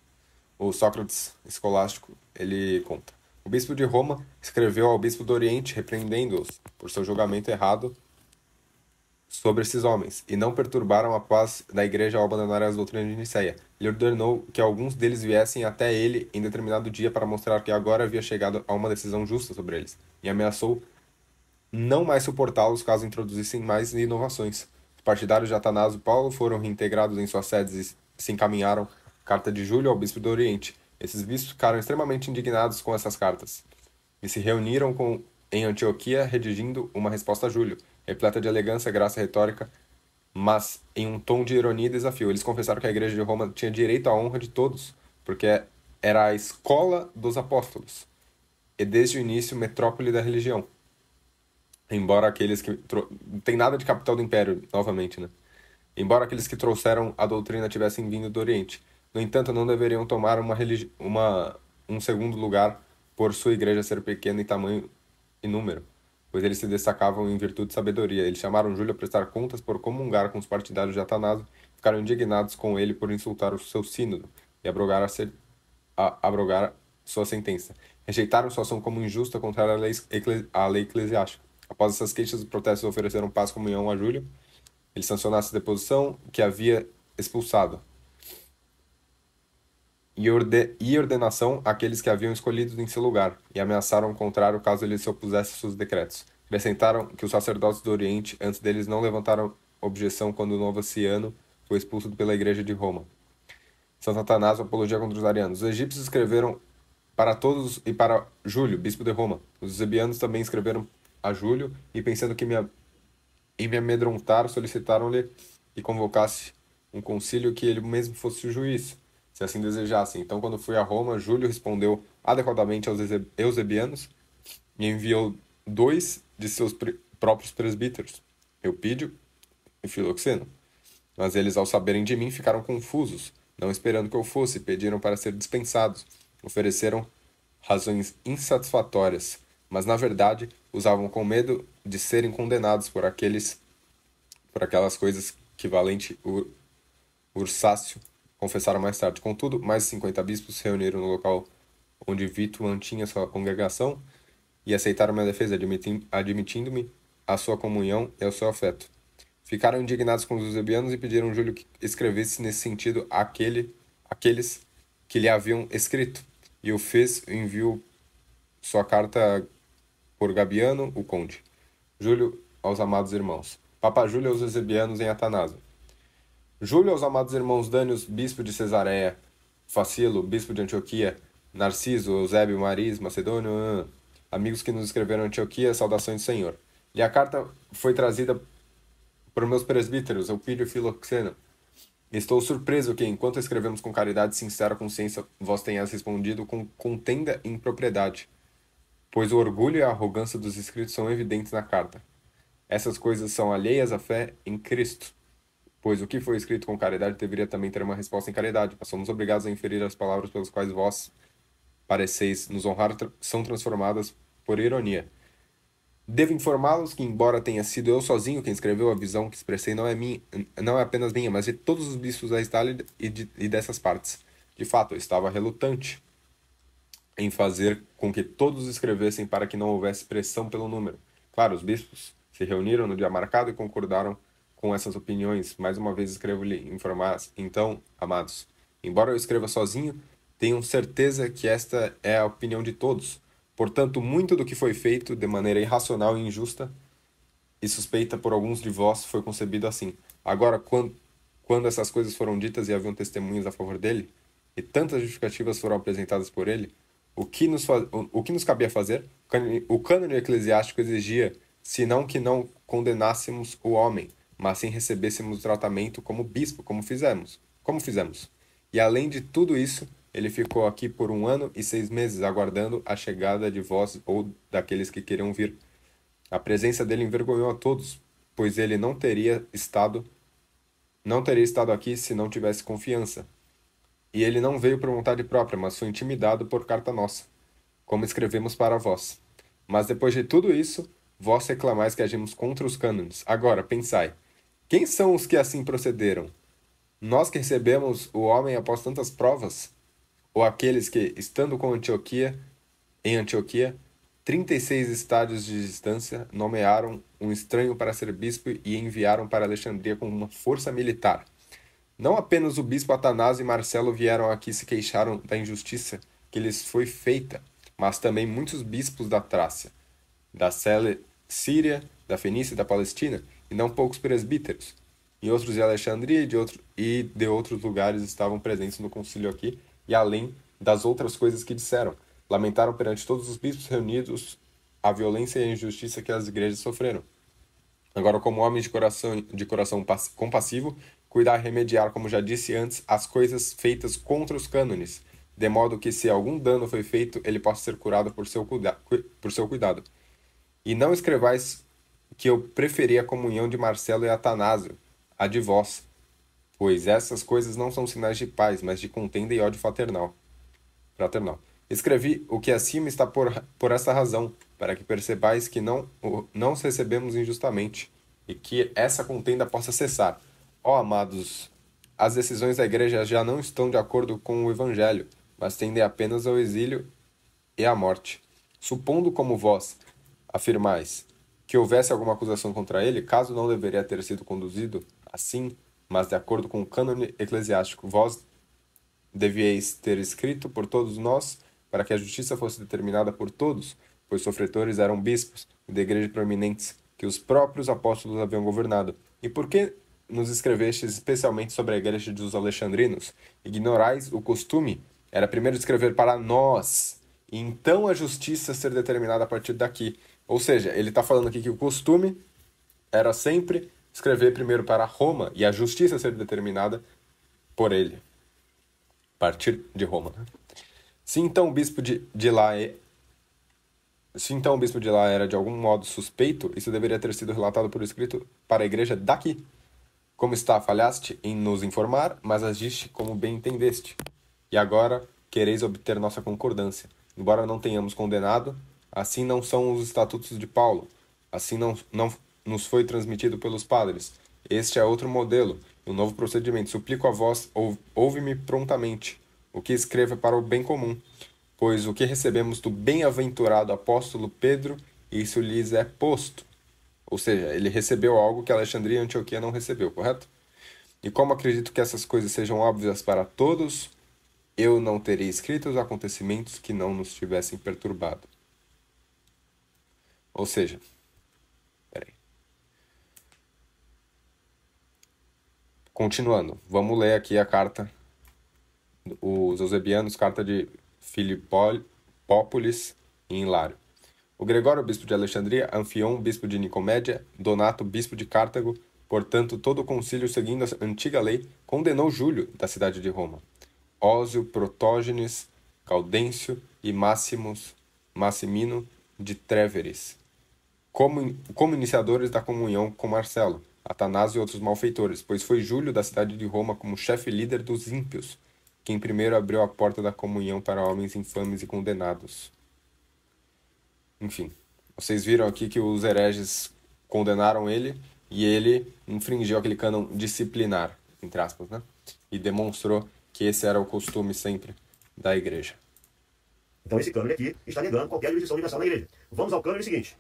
O Sócrates escolástico, ele conta: o bispo de Roma escreveu ao bispo do Oriente repreendendo-os por seu julgamento errado sobre esses homens, e não perturbaram a paz da igreja ao abandonarem as doutrinas de Niceia. Ele ordenou que alguns deles viessem até ele em determinado dia para mostrar que agora havia chegado a uma decisão justa sobre eles, e ameaçou não mais suportá-los caso introduzissem mais inovações. Os partidários de Atanásio e Paulo foram reintegrados em suas sedes e se encaminharam carta de Júlio ao bispo do Oriente. Esses bispos ficaram extremamente indignados com essas cartas e se reuniram em Antioquia redigindo uma resposta a Júlio, repleta de elegância, graça retórica, mas em um tom de ironia e desafio. Eles confessaram que a igreja de Roma tinha direito à honra de todos, porque era a escola dos apóstolos, e desde o início metrópole da religião. Embora aqueles que... Não tem nada de capital do império, novamente, né? Embora aqueles que trouxeram a doutrina tivessem vindo do Oriente. No entanto, não deveriam tomar um segundo lugar por sua igreja ser pequena em tamanho e número, pois eles se destacavam em virtude de sabedoria. Eles chamaram Júlio a prestar contas por comungar com os partidários de Atanásio, ficaram indignados com ele por insultar o seu sínodo e abrogar sua sentença. Rejeitaram sua ação como injusta contra a lei eclesiástica. Após essas queixas, os protestos ofereceram paz e comunhão a Júlio. Ele sancionasse a deposição que havia expulsado e ordenação àqueles que haviam escolhidos em seu lugar, e ameaçaram o contrário caso ele se opusesse a seus decretos. Acrescentaram que os sacerdotes do Oriente, antes deles, não levantaram objeção quando o Novaciano foi expulso pela igreja de Roma. Santo Atanásio, apologia contra os arianos. Os egípcios escreveram para todos e para Júlio, bispo de Roma. Os eusebianos também escreveram a Júlio, e pensando que em me amedrontar, solicitaram-lhe que convocasse um concílio, que ele mesmo fosse o juiz, se assim desejassem. Então, quando fui a Roma, Júlio respondeu adequadamente aos eusebianos e enviou 2 de seus próprios presbíteros, Eupídio e Filoxeno. Mas eles, ao saberem de mim, ficaram confusos, não esperando que eu fosse, e pediram para ser dispensados. Ofereceram razões insatisfatórias, mas na verdade usavam com medo de serem condenados por aquelas coisas que Valente Ursácio confessaram mais tarde. Contudo, mais de 50 bispos se reuniram no local onde Vito mantinha sua congregação e aceitaram minha defesa, admitindo-me a sua comunhão e o seu afeto. Ficaram indignados com os eusebianos e pediram Júlio que escrevesse nesse sentido aqueles que lhe haviam escrito, e o fez e enviou sua carta por Gabiano, o conde. Júlio aos amados irmãos. Papa Júlio aos eusebianos em Atanásio. Júlio aos amados irmãos Dânios, bispo de Cesareia, Facilo, bispo de Antioquia, Narciso, Eusébio, Maris, Macedônio, amigos que nos escreveram Antioquia, saudações do Senhor. E a carta foi trazida por meus presbíteros, Eupídio e Filoxeno. Estou surpreso que, enquanto escrevemos com caridade e sincera consciência, vós tenhas respondido com contenda e impropriedade, pois o orgulho e a arrogância dos escritos são evidentes na carta. Essas coisas são alheias à fé em Cristo, pois o que foi escrito com caridade deveria também ter uma resposta em caridade, mas somos obrigados a inferir as palavras pelas quais vós pareceis nos honrar são transformadas por ironia. Devo informá-los que, embora tenha sido eu sozinho quem escreveu, a visão que expressei não é apenas minha, mas de todos os bispos da Itália e dessas partes. De fato, eu estava relutante em fazer com que todos escrevessem para que não houvesse pressão pelo número. Claro, os bispos se reuniram no dia marcado e concordaram com essas opiniões. Mais uma vez escrevo-lhe informar. Então, amados, embora eu escreva sozinho, tenham certeza que esta é a opinião de todos. Portanto, muito do que foi feito de maneira irracional e injusta e suspeita por alguns de vós foi concebido assim. Agora, quando essas coisas foram ditas e haviam testemunhas a favor dele, e tantas justificativas foram apresentadas por ele, o que nos cabia fazer? O cânone eclesiástico exigia, senão que não condenássemos o homem, mas sim recebêssemos o tratamento como bispo, como fizemos. E além de tudo isso, ele ficou aqui por 1 ano e 6 meses, aguardando a chegada de vós ou daqueles que queriam vir. A presença dele envergonhou a todos, pois ele não teria estado aqui se não tivesse confiança. E ele não veio por vontade própria, mas foi intimidado por carta nossa, como escrevemos para vós. Mas depois de tudo isso, vós reclamais que agimos contra os cânones. Agora, pensai, quem são os que assim procederam? Nós que recebemos o homem após tantas provas? Ou aqueles que, estando em Antioquia, 36 estádios de distância, nomearam um estranho para ser bispo e enviaram para Alexandria com uma força militar? Não apenas o bispo Atanásio e Marcelo vieram aqui e se queixaram da injustiça que lhes foi feita, mas também muitos bispos da Trácia, da Síria, da Fenícia e da Palestina, e não poucos presbíteros. E outros de Alexandria e de outros lugares estavam presentes no concílio aqui, e além das outras coisas que disseram, lamentaram perante todos os bispos reunidos a violência e a injustiça que as igrejas sofreram. Agora, como homem de coração compassivo, cuidar e remediar, como já disse antes, as coisas feitas contra os cânones, de modo que, se algum dano foi feito, ele possa ser curado por seu cuidado. E não escrevais que eu preferi a comunhão de Marcelo e Atanásio, a de vós, pois essas coisas não são sinais de paz, mas de contenda e ódio fraternal. Escrevi o que acima está por essa razão, para que percebais que não os recebemos injustamente, e que essa contenda possa cessar. Ó amados, as decisões da igreja já não estão de acordo com o evangelho, mas tendem apenas ao exílio e à morte. Supondo, como vós afirmais, que houvesse alguma acusação contra ele, caso não deveria ter sido conduzido assim, mas de acordo com o cânone eclesiástico, vós devieis ter escrito por todos nós, para que a justiça fosse determinada por todos, pois sofretores eram bispos e da igreja proeminentes, que os próprios apóstolos haviam governado. E por que nos escrevestes especialmente sobre a igreja dos alexandrinos? Ignorais o costume? Era primeiro escrever para nós, e então a justiça ser determinada a partir daqui. Ou seja, ele está falando aqui que o costume era sempre escrever primeiro para Roma e a justiça ser determinada por ele, a partir de Roma. Se então o bispo de Se então o bispo de lá era de algum modo suspeito, isso deveria ter sido relatado por escrito para a igreja daqui. Como está, falhaste em nos informar, mas agiste como bem entendeste. E agora quereis obter nossa concordância. Embora não tenhamos condenado, assim não são os estatutos de Paulo. Assim não nos foi transmitido pelos padres. Este é outro modelo, um novo procedimento. Suplico a vós, ouve-me prontamente, o que escreva para o bem comum. Pois o que recebemos do bem-aventurado apóstolo Pedro, isso lhes é posto. Ou seja, ele recebeu algo que Alexandria e Antioquia não recebeu, correto? E como acredito que essas coisas sejam óbvias para todos, eu não terei escrito os acontecimentos que não nos tivessem perturbado. Ou seja, peraí. Continuando, vamos ler aqui a carta, os Eusebianos, carta de Filipópolis e Hilário. O Gregório, bispo de Alexandria, Anfion, bispo de Nicomédia, Donato, bispo de Cartago, portanto, todo o concílio, seguindo a antiga lei, condenou Júlio, da cidade de Roma, Ósio, Protógenes, Gaudêncio e Massimino de Tréveris, como iniciadores da comunhão com Marcelo, Atanásio e outros malfeitores, pois foi Júlio, da cidade de Roma, como chefe líder dos ímpios, quem primeiro abriu a porta da comunhão para homens infames e condenados. Enfim, vocês viram aqui que os hereges condenaram ele e ele infringiu aquele cânon disciplinar, entre aspas, né? E demonstrou que esse era o costume sempre da igreja. Então esse cânone aqui está negando qualquer jurisdição universal na igreja. Vamos ao cânone seguinte.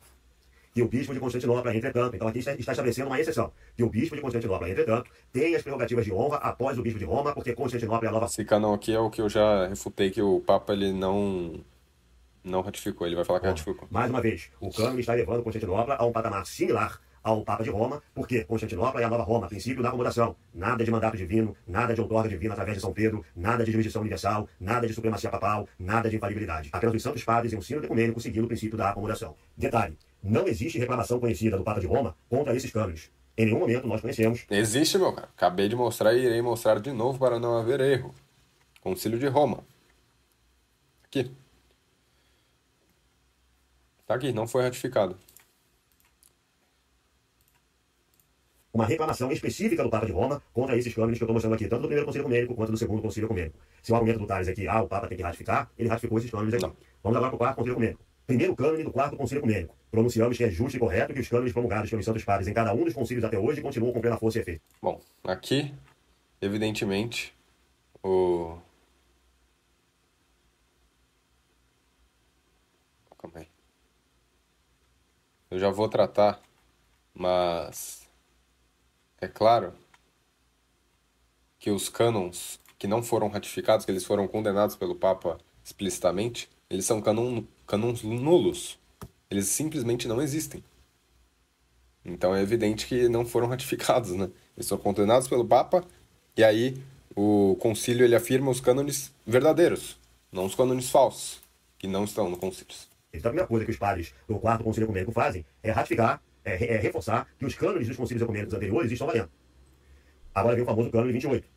Que o bispo de Constantinopla, entretanto, então aqui está estabelecendo uma exceção, que o bispo de Constantinopla, entretanto, tem as prerrogativas de honra após o bispo de Roma, porque Constantinopla é a nova... Esse cânon aqui é o que eu já refutei, que o Papa ele não ratificou, ele vai falar que ratificou. Mais uma vez, o cânone está levando Constantinopla a um patamar similar ao Papa de Roma, porque Constantinopla é a nova Roma, princípio da acomodação. Nada de mandato divino, nada de outorga divina através de São Pedro, nada de jurisdição universal, nada de supremacia papal, nada de infalibilidade. Apenas os santos padres e um sínodo ecumênico seguindo o princípio da acomodação. Detalhe, não existe reclamação conhecida do Papa de Roma contra esses cânones. Em nenhum momento nós conhecemos. Existe, meu cara. Acabei de mostrar e irei mostrar de novo para não haver erro. Concílio de Roma. Aqui. Tá aqui, não foi ratificado. Uma reclamação específica do Papa de Roma contra esses cânones que eu estou mostrando aqui, tanto do primeiro concílio ecumênico quanto do segundo concílio ecumênico. Se o argumento do Tales é que o Papa tem que ratificar, ele ratificou esses cânones aqui. Não. Vamos agora para o quarto concílio ecumênico. Primeiro cânone do quarto concílio ecumênico. Pronunciamos que é justo e correto que os cânones promulgados pelos santos padres em cada um dos concílios até hoje continuam com plena força e efeito. Bom, aqui, evidentemente, Calma aí. Eu já vou tratar, mas é claro que os cânons que não foram ratificados, que eles foram condenados pelo Papa explicitamente, eles são cânons nulos. Eles simplesmente não existem. Então é evidente que não foram ratificados, né? Eles são condenados pelo Papa e aí o concílio ele afirma os cânones verdadeiros, não os cânones falsos, que não estão no concílio. Então a primeira coisa que os padres do quarto concílio ecumênico fazem é ratificar, reforçar que os cânones dos concílios ecumênicos anteriores estão valendo. Agora vem o famoso cânone 28.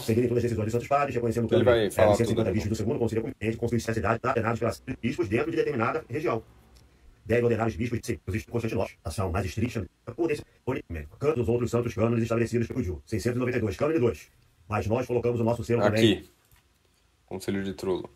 Seguindo todas as decisões dos santos padres, reconhecendo o cânone 150 bispos do segundo concílio ecumênico, com sucessividade ordenados pelos bispos dentro de determinada região. Deve ordenar os bispos de Constantinopla, ação mais estrita, por esse canto dos outros santos cânones estabelecidos pelo Júlio. 692, cânone 2. Mas nós colocamos o nosso selo também. Aqui, Concílio de Trullo.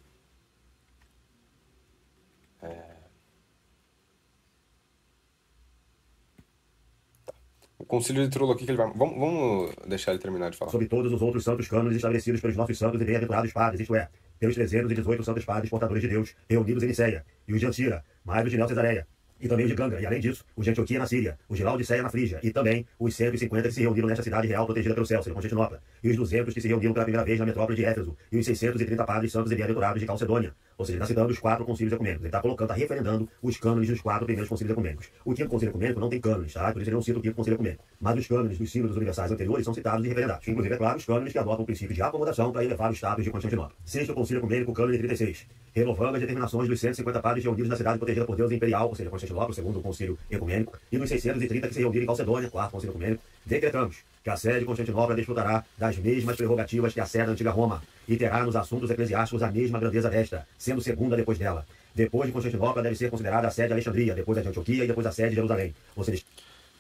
O Concílio de Trullo aqui que ele vai... Vamos deixar ele terminar de falar. Sobre todos os outros santos cânones estabelecidos pelos nossos santos e bem-aventurados padres, isto é, pelos 318 santos padres portadores de Deus, reunidos em Niceia, e os de Antira, mais os de Neo-Cesareia, e também os de Gangra, e além disso, os de Antioquia na Síria, os de Laodiceia na Frígia, e também os 150 que se reuniram nesta cidade real protegida pelo céu, Constantinopla, e os 200 que se reuniram pela primeira vez na metrópole de Éfeso, e os 630 padres santos e bem-aventurados de Calcedônia. Ou seja, ele está citando os 4 concílios ecumênicos. Ele está colocando, está referendando os cânones dos 4 primeiros concílios ecumênicos. O quinto concílio ecumênico não tem cânones, tá? Por isso ele não cita o quinto concílio ecumênico. Mas os cânones dos sínodos universais anteriores são citados e referendados. Inclusive, é claro, os cânones que adotam o princípio de acomodação para elevar o status de Constantinopla. Sexto concílio ecumênico, cânone 36. Renovando as determinações dos 150 padres reunidos na cidade protegida por Deus imperial, ou seja, Constantinopla, o segundo concílio ecumênico, e dos 630 que se reuniram em Calcedônia, quarto concílio ecumênico, decretamos que a sede de Constantinopla desfrutará das mesmas prerrogativas que a sede da antiga Roma, e terá nos assuntos eclesiásticos a mesma grandeza desta, sendo segunda depois dela. Depois de Constantinopla, deve ser considerada a sede de Alexandria, depois a de Antioquia e depois a sede de Jerusalém. Você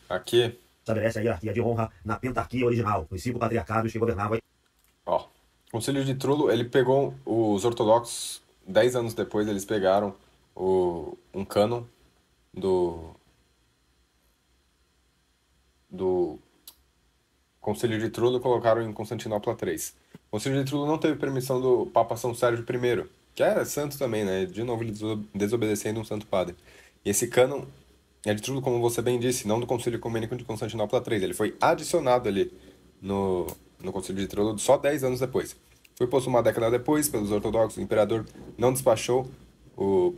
Aqui, estabelece a hierarquia de honra na pentarquia original, os 5 patriarcados que governavam. ó, o Concílio de Trullo, ele pegou os ortodoxos, 10 anos depois eles pegaram um cânon do Concílio de Trullo e colocaram em Constantinopla III. O Concílio de Trullo não teve permissão do Papa São Sérgio I, que era santo também, né? De novo ele desobedecendo um santo padre. E esse cânon é de Trullo, como você bem disse, não do Concílio Ecumênico de Constantinopla III. Ele foi adicionado ali no Concílio de Trullo só 10 anos depois. Foi posto uma década depois pelos ortodoxos. O imperador não despachou o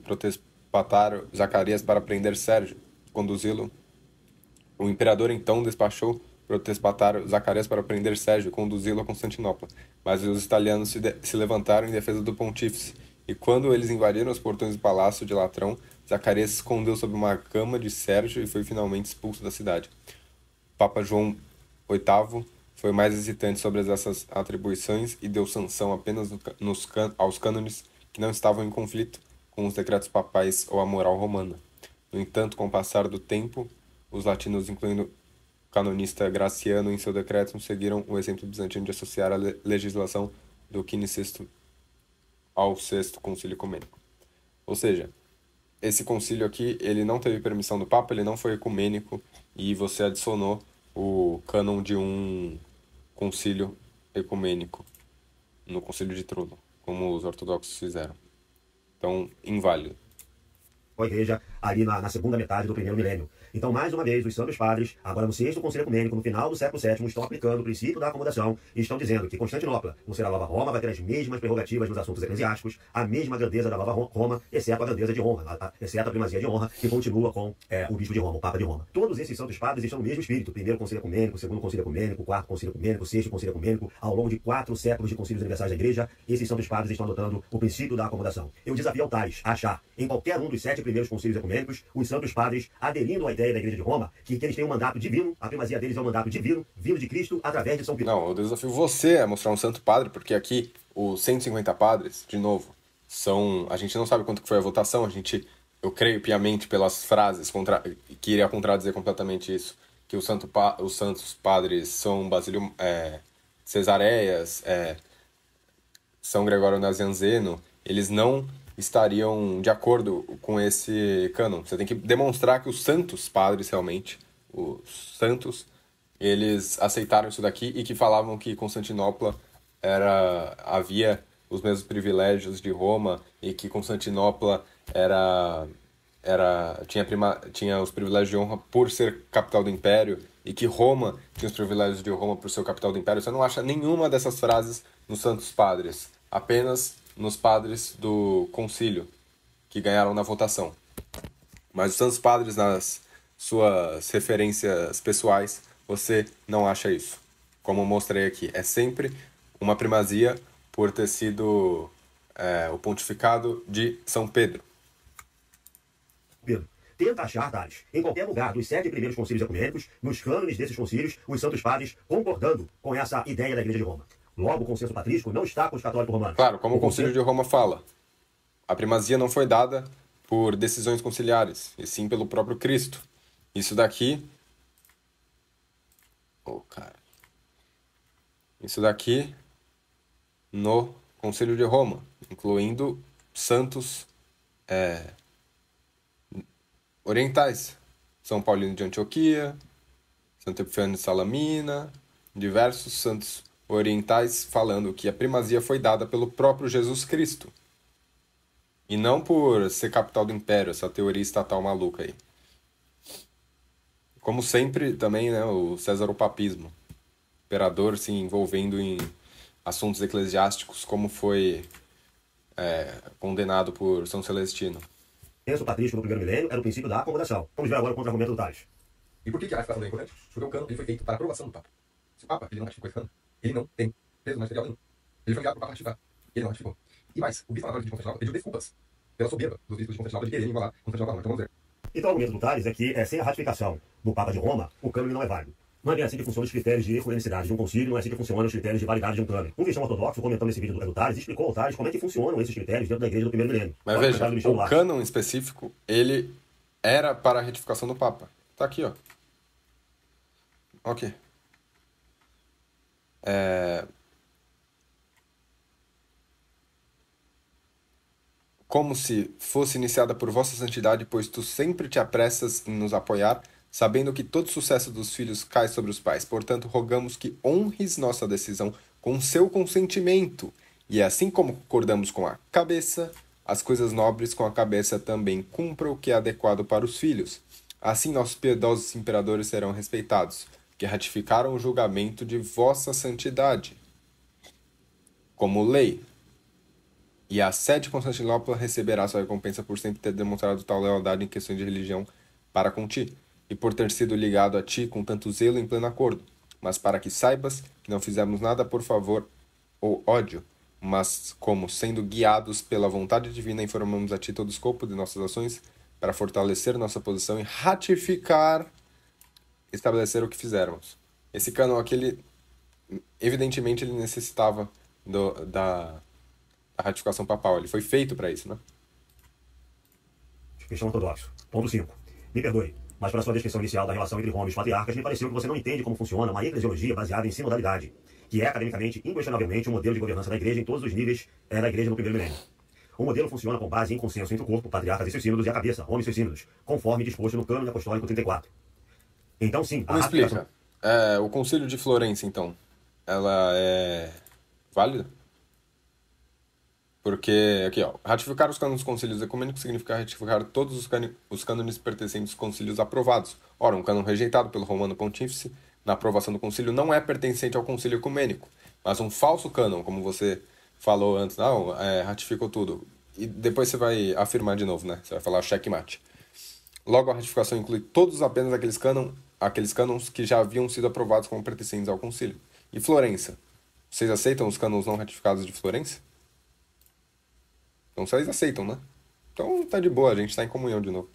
protespatário Zacarias para prender Sérgio, conduzi-lo. O imperador então despachou o protespatário Zacarias para prender Sérgio e conduzi-lo a Constantinopla. Mas os italianos se levantaram em defesa do pontífice. E quando eles invadiram os portões do palácio de Latrão, Zacarias se escondeu sob uma cama de Sérgio e foi finalmente expulso da cidade. O Papa João VIII foi mais hesitante sobre essas atribuições e deu sanção apenas aos cânones que não estavam em conflito com os decretos papais ou a moral romana. No entanto, com o passar do tempo, os latinos, incluindo o canonista Graciano em seu decreto, seguiram o exemplo bizantino de associar a legislação do Quine VI ao Sexto Concílio Ecumênico. Ou seja, esse concílio aqui, ele não teve permissão do Papa, ele não foi ecumênico, e você adicionou o cânon de um concílio ecumênico no Concílio de Trullo, como os ortodoxos fizeram. Então, inválido. A igreja ali na segunda metade do primeiro milênio. Então, mais uma vez, os santos padres, agora no sexto concílio ecumênico, no final do século VII, estão aplicando o princípio da acomodação e estão dizendo que Constantinopla, não será a nova Roma, vai ter as mesmas prerrogativas nos assuntos eclesiásticos, a mesma grandeza da nova Roma, exceto a grandeza de honra, exceto a primazia de honra, que continua com o bispo de Roma, o Papa de Roma. Todos esses santos padres estão no mesmo espírito. Primeiro concílio ecumênico, segundo concílio ecumênico, quarto concílio ecumênico, sexto concílio ecumênico. Ao longo de 4 séculos de concílios universais da igreja, esses santos padres estão adotando o princípio da acomodação. Eu desafio Altares a achar, em qualquer um dos 7 primeiros concílios ecumênicos, os santos padres aderindo à ideia da igreja de Roma, que eles têm um mandato divino, a primazia deles é um mandato divino, vindo de Cristo através de São Pedro. Não, eu desafio você a mostrar um santo padre, porque aqui os 150 padres, de novo, são... A gente não sabe quanto que foi a votação, eu creio piamente pelas frases que iria contradizer completamente isso, que os santos padres são Basílio Cesareias, São Gregório Nazianzeno, eles não estariam de acordo com esse cânon. Você tem que demonstrar que os santos padres, realmente, os santos, eles aceitaram isso daqui e que falavam que Constantinopla havia os mesmos privilégios de Roma e que Constantinopla tinha os privilégios de honra por ser capital do império e que Roma tinha os privilégios de Roma por ser capital do império. Você não acha nenhuma dessas frases nos santos padres, apenas nos padres do concílio, que ganharam na votação. Mas os santos padres, nas suas referências pessoais, você não acha isso. Como eu mostrei aqui, é sempre uma primazia por ter sido o pontificado de São Pedro. Tenta achar, Tales, em qualquer lugar dos 7 primeiros concílios ecumênicos, nos cânones desses concílios, os santos padres concordando com essa ideia da igreja de Roma. Logo, o consenso patrístico não está com os católicos romanos. Claro, como o Concílio de Roma fala, a primazia não foi dada por decisões conciliares, e sim pelo próprio Cristo. Isso daqui... Isso daqui no Concílio de Roma, incluindo santos orientais. São Paulino de Antioquia, Santo Epifânio de Salamina, diversos santos orientais falando que a primazia foi dada pelo próprio Jesus Cristo. E não por ser capital do império, essa teoria estatal maluca aí. Como sempre também, né, o Césaropapismo. Imperador se envolvendo em assuntos eclesiásticos, como foi condenado por São Celestino. O consenso patrístico no primeiro milênio era o princípio da acomodação. Vamos ver agora o contra-argumento do Tales. E por que a ratificação é importante? Porque o cânon ele foi feito para a aprovação do Papa. Se o Papa ele não ratificou esse cânon, ele não tem peso material nenhum. Ele foi enviado para o Papa ratificar. Ele não ratificou. E mais, o bispo Anatório de Constantinopla pediu desculpas pela soberba dos bispos de Constantinopla de querer igualar Constantinopla a Roma. Então vamos ver. Então o argumento do Tales é que, sem a ratificação do Papa de Roma, o cânon não é válido. Não é bem assim que funcionam os critérios de ecumenicidade de um concílio, não é assim que funcionam os critérios de validade de um cânone. Um cristão ortodoxo, comentando esse vídeo do Tales, explicou ao Tales como é que funcionam esses critérios dentro da igreja do primeiro milênio. Mas veja, o cânon específico, ele era para a retificação do Papa. Tá aqui, ó. Ok. Como se fosse iniciada por vossa santidade, pois tu sempre te apressas em nos apoiar, sabendo que todo sucesso dos filhos cai sobre os pais. Portanto, rogamos que honres nossa decisão com seu consentimento. E assim como concordamos com a cabeça, as coisas nobres com a cabeça também cumpram o que é adequado para os filhos. Assim nossos piedosos imperadores serão respeitados, que ratificaram o julgamento de vossa santidade como lei. E a sé de Constantinopla receberá sua recompensa por sempre ter demonstrado tal lealdade em questões de religião para com ti, e por ter sido ligado a ti com tanto zelo em pleno acordo. Mas para que saibas que não fizemos nada por favor ou ódio, mas como sendo guiados pela vontade divina, informamos a ti todo o escopo de nossas ações para fortalecer nossa posição e ratificar, estabelecer o que fizermos. Esse cânon aqui, evidentemente, ele necessitava da ratificação papal. Ele foi feito para isso, né? Cristão ortodoxo. Ponto 5. Me perdoe, mas para sua descrição inicial da relação entre Roma e os patriarcas, me pareceu que você não entende como funciona uma eclesiologia baseada em sinodalidade, que é, academicamente, inquestionavelmente, um modelo de governança da igreja em todos os níveis da igreja no primeiro milênio. O modelo funciona com base em consenso entre o corpo, patriarcas e seus sínodos, e a cabeça, Roma e seus sínodos, conforme disposto no Cânone Apostólico 34. Então, sim... Como explica? O Concílio de Florença, então, ela é válida? Porque, aqui, ó, ratificar os cânones dos concílios ecumênicos significa ratificar todos os cânones pertencentes aos concílios aprovados. Ora, um cânon rejeitado pelo Romano Pontífice na aprovação do concílio não é pertencente ao concílio ecumênico, mas um falso cânon, como você falou antes, não, ratificou tudo. E depois você vai afirmar de novo, né? Você vai falar checkmate. Logo, a ratificação inclui todos apenas aqueles cânons que já haviam sido aprovados como pertencentes ao concílio. E Florença? Vocês aceitam os cânons não ratificados de Florença? Então vocês aceitam, né? Então tá de boa, a gente tá em comunhão de novo.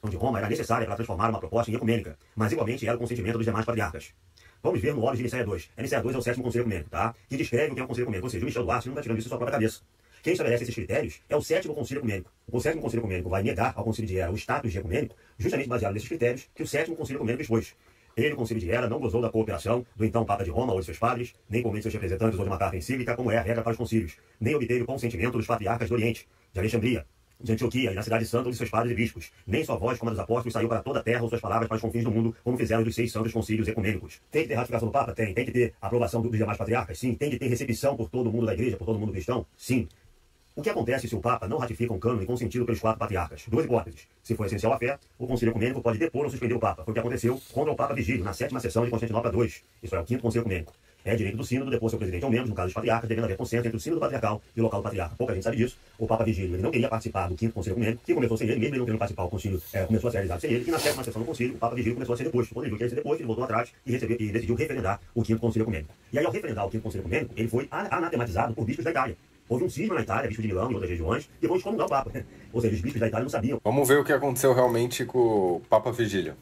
De Roma era necessária para transformar uma proposta em ecumênica, mas igualmente era o consentimento dos demais patriarcas. Vamos ver no óleo de Nicéia 2. Nicéia 2 é o sétimo concílio ecumênico, tá? Que descreve o que é um concílio ecumênico, ou seja, o Michel Duarte não está tirando isso da sua própria cabeça. Quem estabelece esses critérios é o sétimo concílio ecumênico. O sétimo concílio ecumênico vai negar ao concílio de Hera o status de ecumênico, justamente baseado nesses critérios que o sétimo concílio ecumênico expôs. Ele, o concílio de Hera, não gozou da cooperação do então Papa de Roma ou de seus padres, nem com seus representantes ou de uma carta encíclica, como é a regra para os concílios, nem obteve o consentimento dos patriarcas do Oriente, de Alexandria, de Antioquia e na cidade santa de seus padres e bispos. Nem sua voz, como a dos apóstolos, saiu para toda a terra ou suas palavras para os confins do mundo, como fizeram dos 6 santos concílios ecumênicos. Tem que ter ratificação do Papa? Tem. Tem que ter aprovação dos demais patriarcas? Sim. Tem que ter recepção por todo o mundo da igreja, por todo o mundo cristão? Sim. O que acontece se o Papa não ratifica um cânone consentido pelos 4 patriarcas? 2 hipóteses. Se for essencial à fé, o concílio ecumênico pode depor ou suspender o Papa. Foi o que aconteceu contra o Papa Vigílio, na 7ª sessão de Constantinopla II. Isso é o 5º concílio ecumênico. É direito do sínodo depor seu presidente ou membros, no caso dos patriarcas, devendo haver consenso entre o sínodo patriarcal e o local do patriarca. Pouca gente sabe disso. O Papa Vigílio ele não queria participar do 5º concílio ecumênico, que começou sem ele, mesmo ele não querendo participar, o concílio começou a ser realizado sem ele, e na 7ª sessão do concílio, o Papa Vigílio começou a ser deposto. Quando ele viu que ia ser deposto, ele voltou atrás e decidiu referendar o 5º concílio ecumênico. E aí, ao referendar o 5º concílio ecumênico, ele foi anatematizado por bispos da Itália. Houve um cisma na Itália, bispos de Milão e outras regiões, que vão excomungar o Papa. Ou seja, os bispos da Itália não sabiam. Vamos ver o que aconteceu realmente com o Papa Vigílio.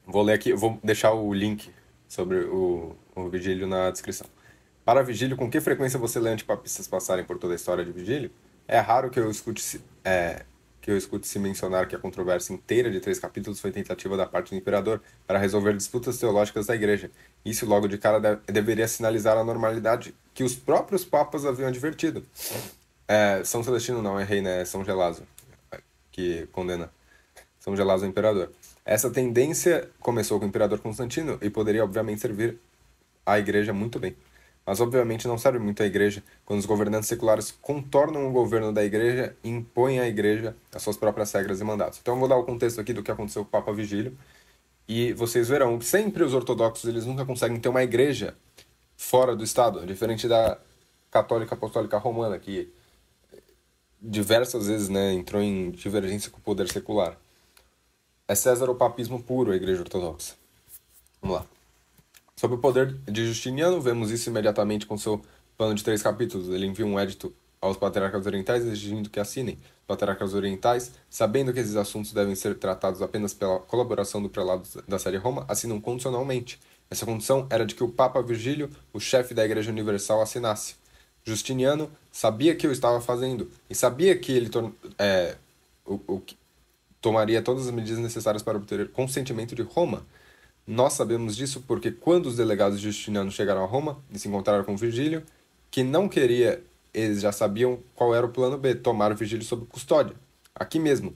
Vou ler aqui, vou deixar o link sobre o Vigílio na descrição. Para Vigílio, com que frequência você lê antipapistas passarem por toda a história de Vigílio? É raro que eu escute se mencionar que a controvérsia inteira de 3 capítulos foi tentativa da parte do imperador para resolver disputas teológicas da igreja. Isso logo de cara deveria sinalizar a normalidade que os próprios papas haviam advertido. São Celestino não, errei, né? É São Gelasio que condena. São Gelasio é o imperador. Essa tendência começou com o imperador Constantino e poderia obviamente servir à igreja muito bem. Mas obviamente não serve muito à igreja quando os governantes seculares contornam o governo da igreja e impõem à igreja as suas próprias regras e mandatos. Então eu vou dar o contexto aqui do que aconteceu com o Papa Vigílio e vocês verão, sempre os ortodoxos eles nunca conseguem ter uma igreja fora do Estado, diferente da católica apostólica romana, que diversas vezes, né, entrou em divergência com o poder secular. É César o papismo puro, a igreja ortodoxa. Vamos lá. Sob o poder de Justiniano, vemos isso imediatamente com seu plano de 3 capítulos. Ele envia um edito aos patriarcas orientais exigindo que assinem. Os patriarcas orientais, sabendo que esses assuntos devem ser tratados apenas pela colaboração do prelado da série Roma, assinam condicionalmente. Essa condição era de que o Papa Virgílio, o chefe da Igreja Universal, assinasse. Justiniano sabia que eu estava fazendo e sabia que ele tomaria todas as medidas necessárias para obter consentimento de Roma. Nós sabemos disso porque quando os delegados de Justiniano chegaram a Roma e se encontraram com Virgílio, que não queria, eles já sabiam qual era o plano B, tomar Virgílio sob custódia. Aqui mesmo,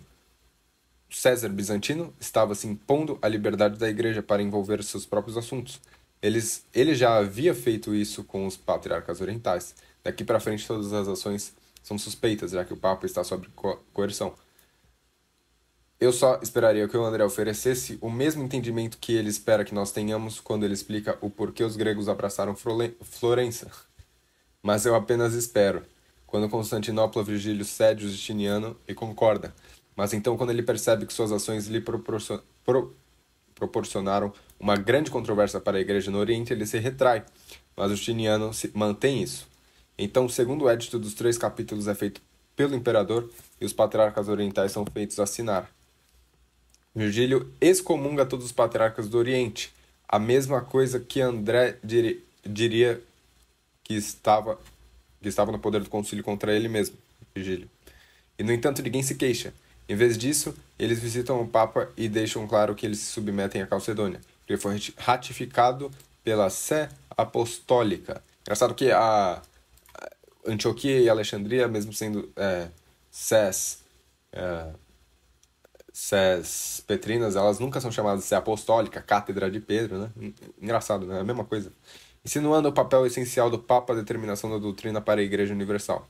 César Bizantino estava se impondo a liberdade da igreja para envolver seus próprios assuntos. Ele já havia feito isso com os patriarcas orientais. Daqui para frente todas as ações são suspeitas, já que o Papa está sob coerção. Eu só esperaria que o André oferecesse o mesmo entendimento que ele espera que nós tenhamos quando ele explica o porquê os gregos abraçaram Florença. Mas eu apenas espero. Quando Constantinopla, Virgílio cede o Justiniano e concorda. Mas então quando ele percebe que suas ações lhe proporcionaram uma grande controvérsia para a igreja no Oriente, ele se retrai. Mas Justiniano mantém isso. Então o segundo édito dos 3 capítulos é feito pelo imperador e os patriarcas orientais são feitos assinar. Virgílio excomunga todos os patriarcas do Oriente, a mesma coisa que André diria que estava no poder do concílio contra ele mesmo, Virgílio. E no entanto ninguém se queixa. Em vez disso, eles visitam o Papa e deixam claro que eles se submetem à Calcedônia, porque foi ratificado pela Sé Apostólica. Engraçado que a Antioquia e Alexandria, mesmo sendo Sés Petrinas, elas nunca são chamadas de Sé Apostólica, Cátedra de Pedro, né? Engraçado, né? É a mesma coisa. Insinuando o papel essencial do Papa, a determinação da doutrina para a Igreja Universal.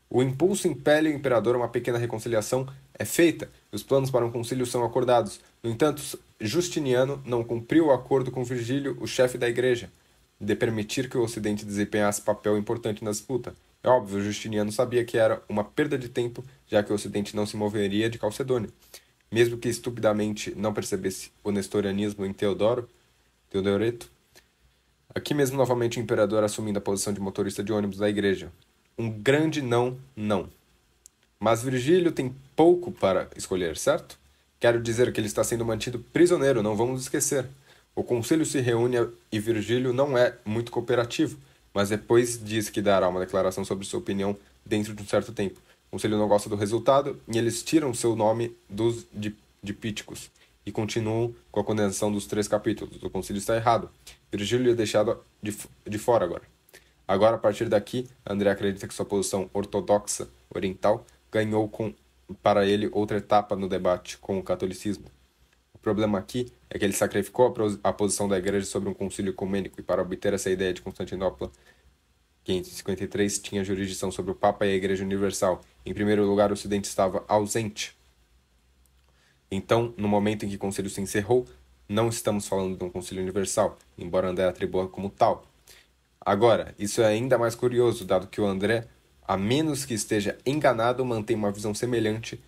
O impulso impele o imperador a uma pequena reconciliação é feita, e os planos para um concílio são acordados. No entanto, Justiniano não cumpriu o acordo com Virgílio, o chefe da Igreja, de permitir que o Ocidente desempenhasse papel importante na disputa. É óbvio, Justiniano sabia que era uma perda de tempo, já que o Ocidente não se moveria de Calcedônia. Mesmo que estupidamente não percebesse o nestorianismo em Teodoreto. Aqui mesmo novamente o imperador assumindo a posição de motorista de ônibus da igreja. Um grande não. Mas Virgílio tem pouco para escolher, certo? Quero dizer que ele está sendo mantido prisioneiro, não vamos esquecer. O concílio se reúne e Virgílio não é muito cooperativo, mas depois diz que dará uma declaração sobre sua opinião dentro de um certo tempo. O concílio não gosta do resultado e eles tiram seu nome dos dipíticos e continuam com a condenação dos 3 capítulos. O concílio está errado. Virgílio é deixado de fora agora. Agora, a partir daqui, André acredita que sua posição ortodoxa oriental ganhou para ele outra etapa no debate com o catolicismo. O problema aqui é que ele sacrificou a posição da igreja sobre um concílio ecumênico e para obter essa ideia de Constantinopla, 553, tinha jurisdição sobre o Papa e a Igreja Universal. Em primeiro lugar, o Ocidente estava ausente. Então, no momento em que o concílio se encerrou, não estamos falando de um concílio universal, embora André atribua como tal. Agora, isso é ainda mais curioso, dado que o André, a menos que esteja enganado, mantém uma visão semelhante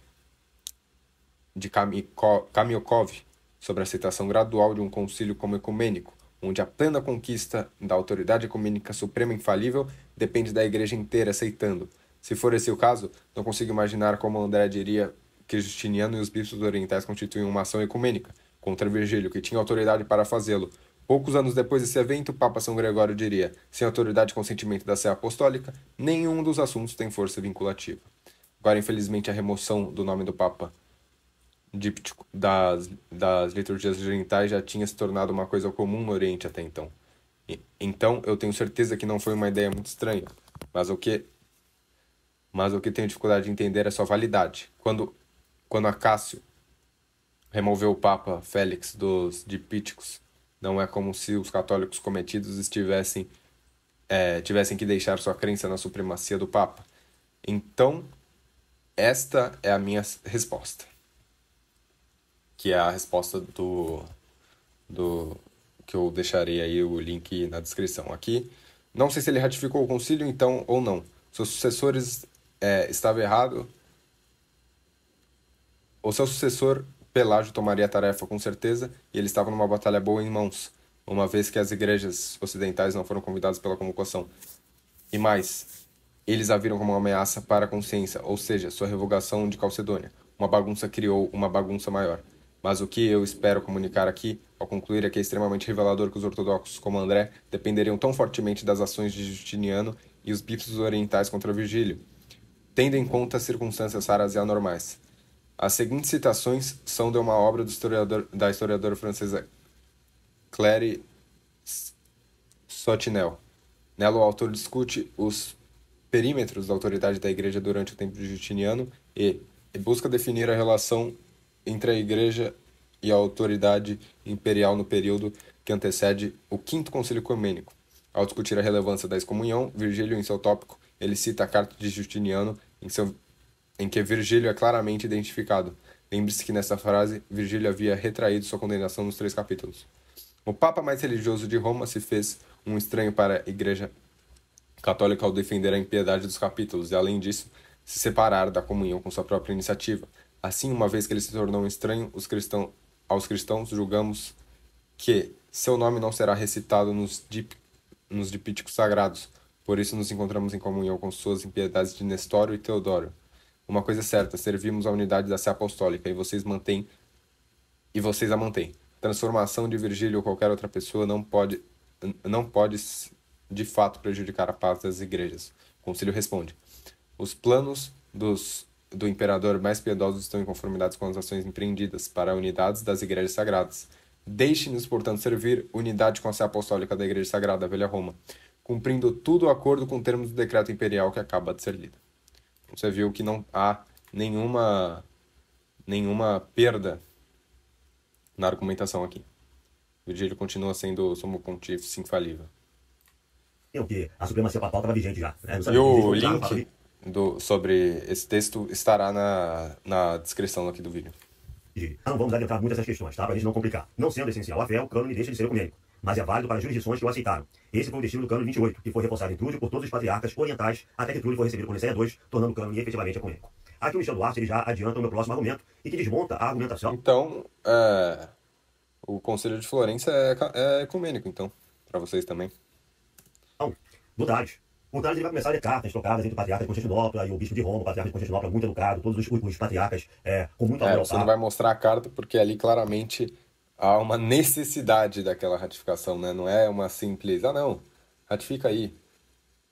de Kamiokov sobre a aceitação gradual de um concílio como ecumênico, onde a plena conquista da autoridade ecumênica suprema infalível depende da igreja inteira aceitando. Se for esse o caso, não consigo imaginar como André diria que Justiniano e os bispos orientais constituem uma ação ecumênica contra Virgílio, que tinha autoridade para fazê-lo. Poucos anos depois desse evento, o Papa São Gregório diria: sem autoridade e consentimento da Sé Apostólica, nenhum dos assuntos tem força vinculativa. Agora, infelizmente, a remoção do nome do Papa díptico das liturgias orientais já tinha se tornado uma coisa comum no Oriente até então. Então, eu tenho certeza que não foi uma ideia muito estranha, mas o que tenho dificuldade de entender é sua validade. Quando Acácio removeu o Papa Félix dos dipíticos, não é como se os católicos cometidos tivessem que deixar sua crença na supremacia do Papa. Então, esta é a minha resposta, que é a resposta do que eu deixarei aí o link na descrição. Aqui, não sei se ele ratificou o concílio, então, ou não. Seus sucessores estava errado. O seu sucessor, Pelágio, tomaria a tarefa com certeza, e ele estava numa batalha boa em mãos, uma vez que as igrejas ocidentais não foram convidadas pela convocação. E mais, Eles a viram como uma ameaça para a consciência, ou seja, sua revogação de Calcedônia. Uma bagunça criou uma bagunça maior. Mas o que eu espero comunicar aqui, ao concluir, é que é extremamente revelador que os ortodoxos, como André, dependeriam tão fortemente das ações de Justiniano e os bípedos orientais contra Virgílio, tendo em conta as circunstâncias raras e anormais. As seguintes citações são de uma obra da historiadora francesa Claire Sotinel. Nela, o autor discute os perímetros da autoridade da Igreja durante o tempo de Justiniano e busca definir a relação entre a Igreja e a autoridade imperial no período que antecede o Quinto Concílio Ecumênico. Ao discutir a relevância da excomunhão, Virgílio, em seu tópico, ele cita a carta de Justiniano, em que Virgílio é claramente identificado. Lembre-se que nessa frase, Virgílio havia retraído sua condenação nos 3 capítulos. O Papa mais religioso de Roma se fez um estranho para a Igreja Católica ao defender a impiedade dos capítulos e, além disso, se separar da comunhão com sua própria iniciativa. Assim, uma vez que ele se tornou um estranho, aos cristãos julgamos que seu nome não será recitado nos diptíquos sagrados. Por isso nos encontramos em comunhão com suas impiedades de Nestório e Teodório. Uma coisa é certa, servimos a unidade da Sé Apostólica e vocês a mantêm. Transformação de Virgílio ou qualquer outra pessoa não pode de fato prejudicar a paz das igrejas. O concílio responde: os planos do imperador mais piedosos estão em conformidade com as ações empreendidas para a unidade das igrejas sagradas. Deixe-nos, portanto, servir unidade com a Sé Apostólica da Igreja Sagrada, Velha Roma, cumprindo tudo de acordo com termos do decreto imperial que acaba de ser lido. Você viu que não há nenhuma perda na argumentação aqui. Virgílio continua sendo o sumo pontífice infalível. O que a supremacia papal estava vigente já. Né? E o link sobre esse texto estará na descrição aqui do vídeo. Não vamos adentrar muito nessas questões, tá? Para a gente não complicar. Não sendo essencial a fé, o cânone deixa de ser ecumênico, mas é válido para as jurisdições que o aceitaram. Esse foi o destino do cânone 28, que foi reforçado em Trúdio por todos os patriarcas orientais, até que Trúdio foi recebido por Nicéia II, tornando o cânone efetivamente ecumênico. Aqui o Michel Duarte ele já adianta o meu próximo argumento e que desmonta a argumentação. Então, o Concílio de Florença é ecumênico, então, para vocês também. Não, do Tales. O Tales ele vai começar a ler cartas trocadas entre o patriarca de Constantinopla e o bispo de Roma, o patriarca de Constantinopla muito educado, todos os patriarcas com muito amor. Você não vai mostrar a carta porque ali claramente há uma necessidade daquela ratificação, né? Não é uma simples, não, ratifica aí.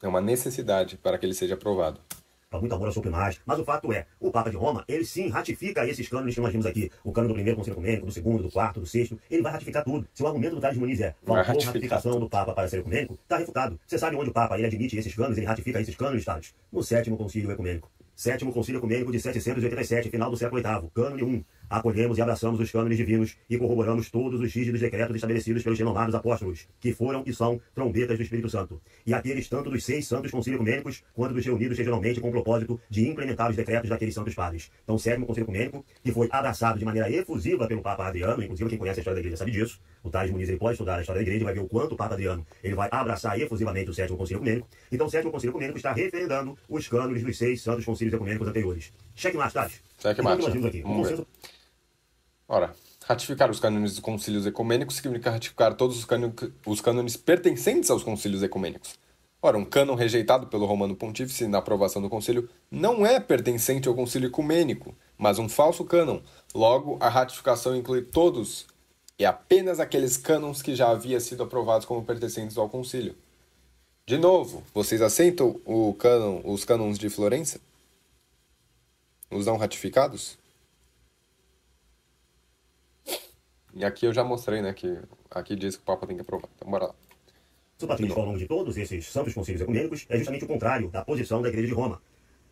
É uma necessidade para que ele seja aprovado. Para muito amor ao seu primaz. Mas o fato é, o Papa de Roma, ele sim ratifica esses cânones que nós vimos aqui. O cânone do primeiro concílio ecumênico, do segundo, do quarto, do sexto. Ele vai ratificar tudo. Se o argumento do Tales de Muniz faltou ratificação do Papa para ser ecumênico, está refutado. Você sabe onde o Papa ele admite esses cânones, ele ratifica esses cânones, Tales? No sétimo concílio ecumênico. Sétimo concílio ecumênico de 787, final do século VIII. Cânone 1. Acolhemos e abraçamos os cânones divinos e corroboramos todos os rígidos decretos estabelecidos pelos renomados apóstolos, que foram e são trombetas do Espírito Santo, e aqueles tanto dos 6 santos concílios ecumênicos, quanto dos reunidos regionalmente com o propósito de implementar os decretos daqueles santos padres. Então, o sétimo concílio ecumênico, que foi abraçado de maneira efusiva pelo Papa Adriano, inclusive quem conhece a história da igreja sabe disso, o Tales Muniz ele pode estudar a história da igreja e vai ver o quanto o Papa Adriano ele vai abraçar efusivamente o sétimo concílio ecumênico. Então, o sétimo concílio ecumênico está referendando os cânones dos 6 santos concílios ecumênicos anteriores. Checkmate, Tales. Checkmate. Então, ora, ratificar os cânones dos concílios ecumênicos significa ratificar todos os cânones pertencentes aos concílios ecumênicos. Ora, um cânon rejeitado pelo Romano Pontífice na aprovação do concílio não é pertencente ao concílio ecumênico, mas um falso cânon. Logo, a ratificação inclui todos e apenas aqueles cânons que já haviam sido aprovados como pertencentes ao concílio. De novo, vocês aceitam os cânons de Florença? Os não ratificados? E aqui eu já mostrei, né, que aqui diz que o Papa tem que aprovar. Então bora lá. O patrístico ao longo de todos esses santos concílios ecumênicos é justamente o contrário da posição da Igreja de Roma.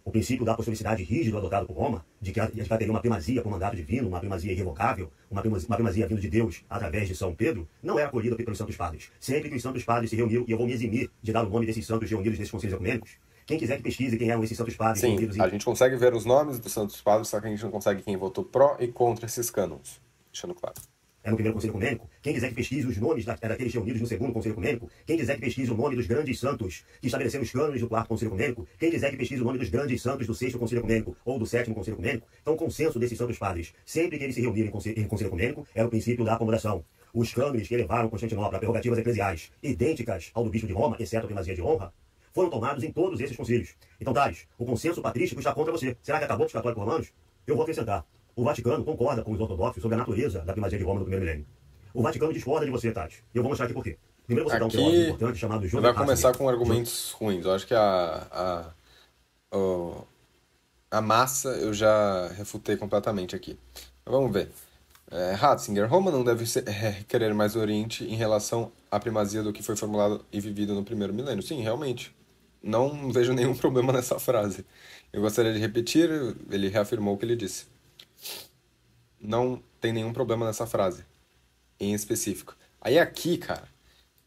O princípio da apostolicidade rígido adotado por Roma, de que ela teria uma primazia por mandato divino, uma primazia irrevogável, uma primazia vindo de Deus através de São Pedro, não é acolhida pelos santos padres. Sempre que os santos padres se reuniram, e eu vou me eximir de dar o nome desses santos reunidos nesses concílios ecumênicos, quem quiser que pesquise quem eram esses santos padres reunidos... Sim, a gente consegue ver os nomes dos santos padres, só que a gente não consegue quem votou pró e contra esses cânons. Deixando claro. No primeiro concílio ecumênico, quem quiser que pesquise os nomes daqueles reunidos no segundo concílio ecumênico, quem quiser que pesquise o nome dos grandes santos que estabeleceram os cânones do quarto concílio ecumênico, quem quiser que pesquise o nome dos grandes santos do sexto concílio ecumênico ou do sétimo concílio ecumênico, então o consenso desses santos padres, sempre que eles se reuniram em concílio ecumênico, era o princípio da acomodação. Os cânones que elevaram Constantinopla a prerrogativas eclesiais idênticas ao do bispo de Roma, exceto a primazia de honra, foram tomados em todos esses concílios. Então, Tales, o consenso patrístico está contra você. Será que acabou com os católicos romanos? Eu vou acrescentar. O Vaticano concorda com os ortodoxos sobre a natureza da primazia de Roma no primeiro milênio. O Vaticano discorda de você, Tales. E eu vou mostrar aqui por quê. Primeiro você dá um teórico importante chamado Joseph vai começar Ratzinger. com argumentos ruins. Eu acho que a massa eu já refutei completamente aqui. Mas vamos ver. Ratzinger, Roma não deve querer mais o Oriente em relação à primazia do que foi formulado e vivido no primeiro milênio. Sim, realmente. Não vejo nenhum problema nessa frase. Eu gostaria de repetir, ele reafirmou o que ele disse. Não tem nenhum problema nessa frase, em específico. Aí aqui, cara,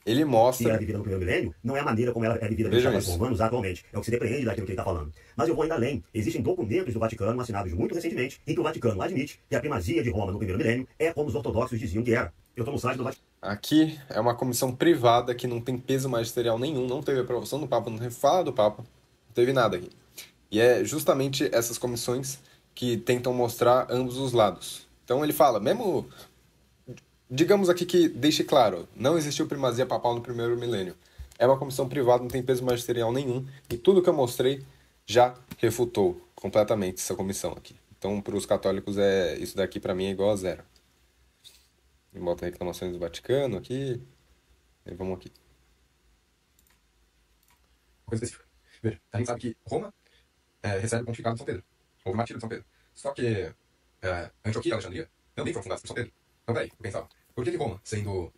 ele Que mostra... era vivida no primeiro milênio, não é a maneira como ela é vivida Veja pelos isso. romanos atualmente. É o que se depreende daquilo que ele está falando. Mas eu vou ainda além. Existem documentos do Vaticano assinados muito recentemente em que o Vaticano admite que a primazia de Roma no primeiro milênio é como os ortodoxos diziam que era. Eu estou no site do Vaticano. Aqui é uma comissão privada que não tem peso magisterial nenhum, não teve aprovação do Papa, não teve fala do Papa, não teve nada aqui. E é justamente essas comissões que tentam mostrar ambos os lados. Então ele fala, mesmo... Digamos aqui que deixe claro, não existiu primazia papal no primeiro milênio. É uma comissão privada, não tem peso magisterial nenhum, e tudo que eu mostrei já refutou completamente essa comissão aqui. Então, para os católicos, isso daqui para mim é igual a zero. E bota reclamações do Vaticano aqui, e vamos aqui. Coisa específica. Veja, a gente sabe que Roma recebe o pontificado de São Pedro. Houve martírio de São Pedro. Só que Antioquia e Alexandria também foram fundadas por São Pedro. Então, peraí, eu pensava, por que Roma, sendo...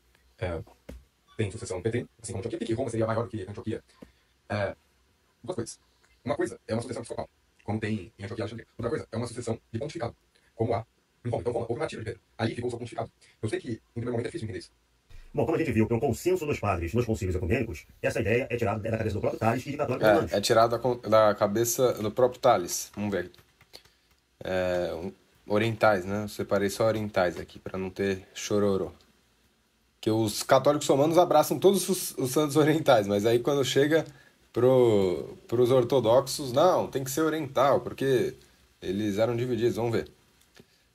tem sucessão PT, assim como Antioquia, por que Roma seria maior do que Antioquia? Duas coisas. Uma coisa é uma sucessão episcopal, como tem em Antioquia e Alexandria. Outra coisa é uma sucessão de pontificado, como há em Roma. Então, Roma, houve martírio de Pedro. Ali ficou o seu pontificado. Eu sei que, em primeiro momento, é difícil entender isso. Bom, como a gente viu pelo consenso dos padres nos concílios ecumênicos, essa ideia é tirada da cabeça do próprio Tales e de católicos romanos. É tirada da cabeça do próprio Tales. Vamos ver aqui. Orientais, né? Eu separei só orientais aqui, para não ter chororô. Que os católicos romanos abraçam todos os santos orientais, mas aí quando chega pros ortodoxos, não, tem que ser oriental, porque eles eram divididos. Vamos ver.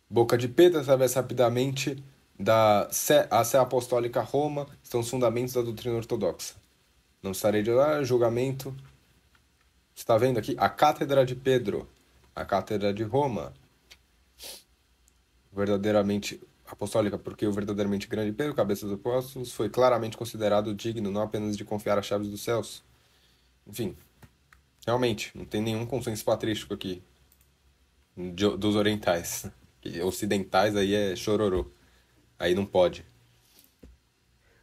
Boca de Pedro atravessa rapidamente a Sé Apostólica Roma, estão os fundamentos da doutrina ortodoxa. Não estarei de lá, julgamento. Você está vendo aqui? A Cátedra de Pedro, a Cátedra de Roma. Verdadeiramente apostólica, porque o verdadeiramente grande Pedro, cabeça dos apóstolos, foi claramente considerado digno não apenas de confiar as chaves dos céus. Enfim, realmente, não tem nenhum consenso patrístico aqui dos orientais. Ocidentais aí é chororô. Aí não pode.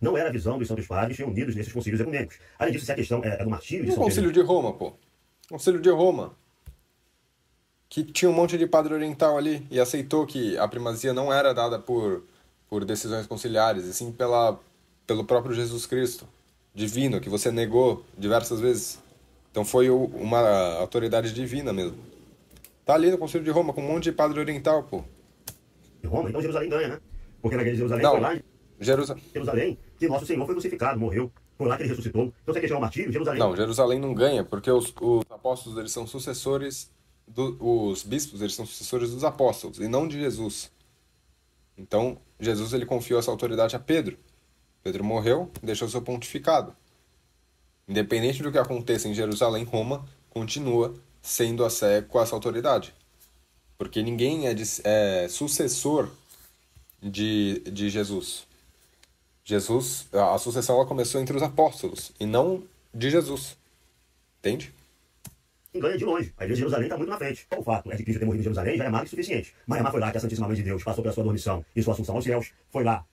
Não era a visão dos santos padres reunidos nesses concílios ecumênicos. Além disso, se a questão é do martírio de O São Concílio Pedro... de Roma, pô. Concílio de Roma. Que tinha um monte de padre oriental ali e aceitou que a primazia não era dada por decisões conciliares, e sim pelo próprio Jesus Cristo, divino, que você negou diversas vezes. Então foi uma autoridade divina mesmo. Tá ali no Concílio de Roma com um monte de padre oriental, pô. de Roma, então Jerusalém ganha, né? Porque naquele Jerusalém Não, foi lá em Jerusalém que nosso Senhor foi crucificado, morreu. Foi lá que ele ressuscitou. Então você quer chamar o martírio? Jerusalém. Não, Jerusalém não ganha, porque os apóstolos eles são sucessores, os bispos eles são sucessores dos apóstolos, e não de Jesus. Então, Jesus ele confiou essa autoridade a Pedro. Pedro morreu, deixou seu pontificado. Independente do que aconteça em Jerusalém, Roma continua sendo a Sé com essa autoridade. Porque ninguém é sucessor de Jesus. A sucessão ela começou entre os apóstolos, e não de Jesus. Entende? Ganha de longe. A igreja de Jerusalém está muito na frente. O fato é de Cristo ter morrido em Jerusalém já é mais que suficiente. Mas foi lá que a Santíssima Mãe de Deus passou pela sua dormição e sua assunção aos céus. Foi lá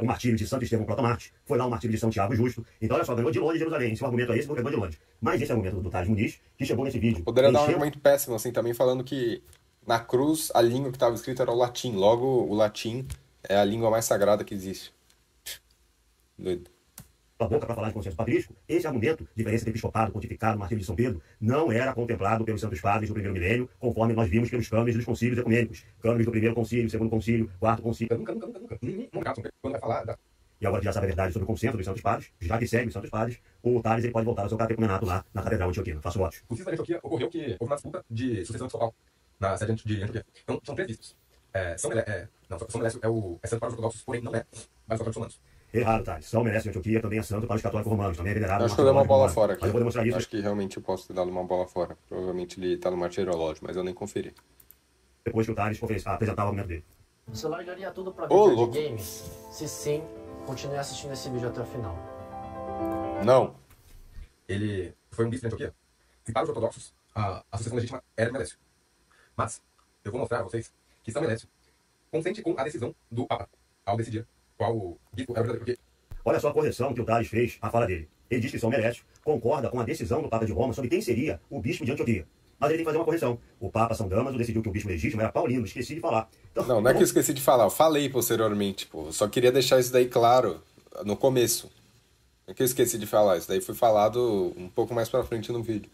o martírio de Santo Estevão Protomarte. Foi lá o martírio de São Tiago Justo. Então, olha só, ganhou de longe Jerusalém. Se o argumento é esse, ganhou de longe. Mas esse argumento do Tales Muniz, que chegou nesse vídeo... Poderia dar um argumento péssimo, assim, também falando que na cruz a língua que estava escrita era o latim. Logo, o latim é a língua mais sagrada que existe. Doido. A boca para falar de consenso patrístico, esse argumento, diferença entre episcopado, pontificado, martírio de São Pedro, não era contemplado pelos santos padres do primeiro milênio, conforme nós vimos pelos cânones dos concílios ecumênicos. Cânones do primeiro concílio, segundo concílio, quarto concílio. Nunca. Nenhum caso, quando vai falar... E agora que já sabe a verdade sobre o consenso dos santos padres, já que segue os santos padres, o Tales ele pode voltar ao seu catecumenato lá na Catedral Antioquina. Faço votos. O cisma da Antioquia ocorreu que houve uma disputa de sucessão episcopal na sede de Antioquia. Então, são três bispos. São Melésio é santo para os ortodoxos, porém não é para os católicos romanos. Errado, Thales. São Melécio de Antioquia também é santo para os católicos romanos, também é venerado. Acho que eu dei uma bola fora aqui. Mas eu vou demonstrar isso. Acho que realmente eu posso ter dado uma bola fora. Provavelmente ele tá no martirológio, mas eu nem conferi. Depois que o Thales apresentar o argumento dele. Você largaria tudo pra Ô, viver louco. de games? Se sim, continue assistindo esse vídeo até o final. Não. Ele foi um bispo de Antioquia. E para os ortodoxos, a sucessão legítima era de Melécio. Mas eu vou mostrar a vocês que São Melécio consente com a decisão do Papa ao decidir qual o bispo era o verdadeiro. Porque Olha só a correção que o Thales fez à fala dele. Ele diz que São Melécio concorda com a decisão do Papa de Roma sobre quem seria o bispo de Antioquia. Mas ele tem que fazer uma correção. O Papa São Damaso decidiu que o bispo legítimo era Paulino, esqueci de falar. Então, Não é que eu esqueci de falar, eu falei posteriormente, pô. Eu só queria deixar isso daí claro no começo. Não é que eu esqueci de falar, isso daí foi falado um pouco mais pra frente no vídeo.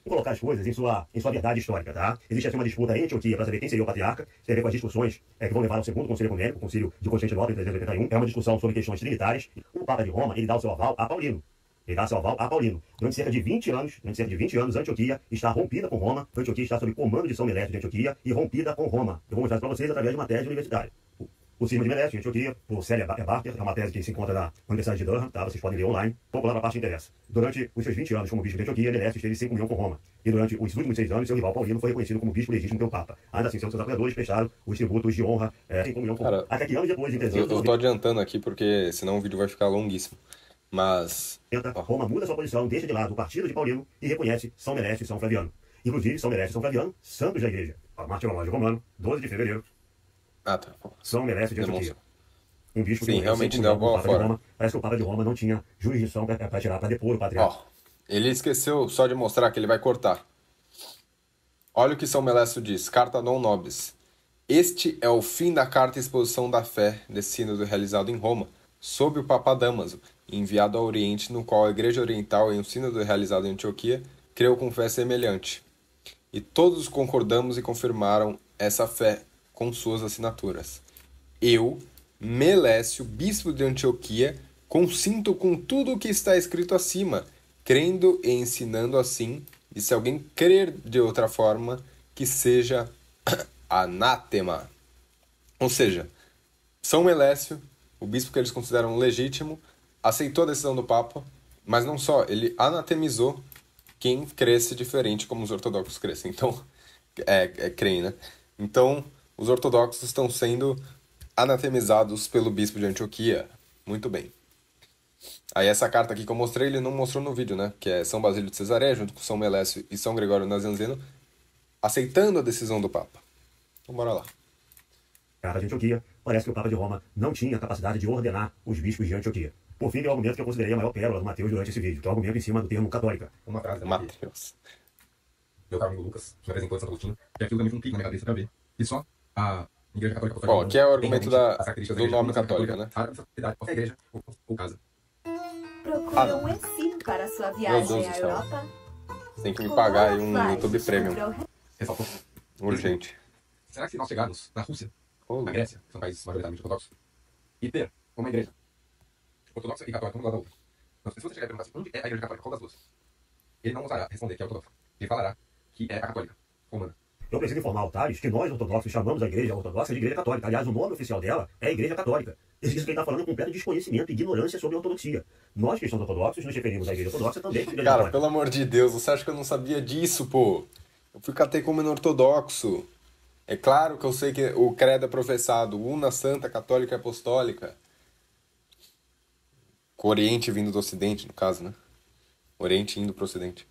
Vamos colocar as coisas em sua verdade histórica, tá? Existe assim uma disputa em Antioquia para saber quem seria o patriarca. Tem a ver com as discussões que vão levar ao segundo concílio ecumênico, o concílio de Constantinopla, em 381. É uma discussão sobre questões trinitárias. O Papa de Roma, ele dá o seu aval a Paulino. Ele dá seu aval a Paulino. Durante cerca de 20 anos, Antioquia está rompida com Roma. Antioquia está sob comando de São Melécio de Antioquia e rompida com Roma. Eu vou mostrar para vocês através de uma tese universitária. O cisma de Melécio, em Antioquia, por Célia Barker, é uma tese que se encontra na Universidade de Durham, tá? Vocês podem ler online. Popular na parte que interessa. Durante os seus 20 anos como bispo de Antioquia, Melécio esteve sem comunhão com Roma. E durante os últimos 6 anos, seu rival Paulino foi reconhecido como bispo legítimo pelo Papa. Ainda assim, seus apoiadores prestaram os tributos de honra sem comunhão com Roma. Até que anos depois, em 300... Eu tô adiantando aqui porque senão o vídeo vai ficar longuíssimo. Mas... Roma muda sua posição, deixa de lado o partido de Paulino e reconhece São Melécio e São Flaviano. Inclusive, São Melécio e São Flaviano, santos da igreja. Martirológio romano, 12 de fevereiro. Tá. São Melécio de Antioquia. Um bispo Sim, que realmente deu a bola fora. Roma. Parece que o Papa de Roma não tinha jurisdição para tirar, para depor o patriarca. Ele esqueceu só de mostrar que ele vai cortar. Olha o que São Melécio diz. Carta non nobis. Este é o fim da carta exposição da fé desse sínodo realizado em Roma, sob o Papa Damaso, enviado ao Oriente, no qual a Igreja Oriental, em um sínodo realizado em Antioquia, creu com fé semelhante. E todos concordamos e confirmaram essa fé com suas assinaturas. Eu, Melécio, bispo de Antioquia, consinto com tudo o que está escrito acima, crendo e ensinando assim, e se alguém crer de outra forma, que seja anátema. Ou seja, São Melécio, o bispo que eles consideram legítimo, aceitou a decisão do Papa, mas não só, ele anatemizou quem cresce diferente como os ortodoxos crescem. Então, creem, né? Então, os ortodoxos estão sendo anatemizados pelo bispo de Antioquia. Muito bem. Aí essa carta aqui que eu mostrei, ele não mostrou no vídeo, né? Que é São Basílio de Cesareia, junto com São Melécio e São Gregório Nazianzeno, aceitando a decisão do Papa. Então bora lá. Carta de Antioquia, parece que o Papa de Roma não tinha capacidade de ordenar os bispos de Antioquia. Por fim, é o argumento que eu considerei a maior pérola do Mateus durante esse vídeo, que é o argumento em cima do termo católica. uma frase Mateus. meu caro amigo Lucas, que me apresentou de Santo Agostinho, que aquilo também foi um clique na minha cabeça pra ver. E só a Igreja Católica Apostólica Ó, que é o argumento tem realmente as características do da igreja, nome como a católica, né? A sociedade, qualquer igreja ou casa. Procura um ensino para sua viagem Deus à do céu. Europa? Você tem que me pagar aí um Vai, YouTube Premium. descubra o Ressaltou. Urgente. Será que se nós chegarmos na Rússia, Ô, na Grécia, que são países majoritariamente ortodoxos, e ter uma igreja ortodoxa e católica, uma do lado da outra, então, se você chegar e perguntar assim, onde é a igreja católica, qual das duas? Ele não ousará responder que é ortodoxa. Ele falará que é a católica, romana. Eu preciso informar o Thales que nós, ortodoxos, chamamos a igreja ortodoxa de igreja católica. Aliás, o nome oficial dela é igreja católica. Isso que ele está falando é completo desconhecimento e ignorância sobre a ortodoxia. Nós, cristãos ortodoxos, nos referimos à igreja ortodoxa também como igreja cara, católica. pelo amor de Deus, você acha que eu não sabia disso, pô? Eu fui catecúmeno ortodoxo. É claro que eu sei que o credo é professado, una, santa, católica e apostólica. Com o Oriente vindo do Ocidente, no caso, né? Oriente indo pro Ocidente.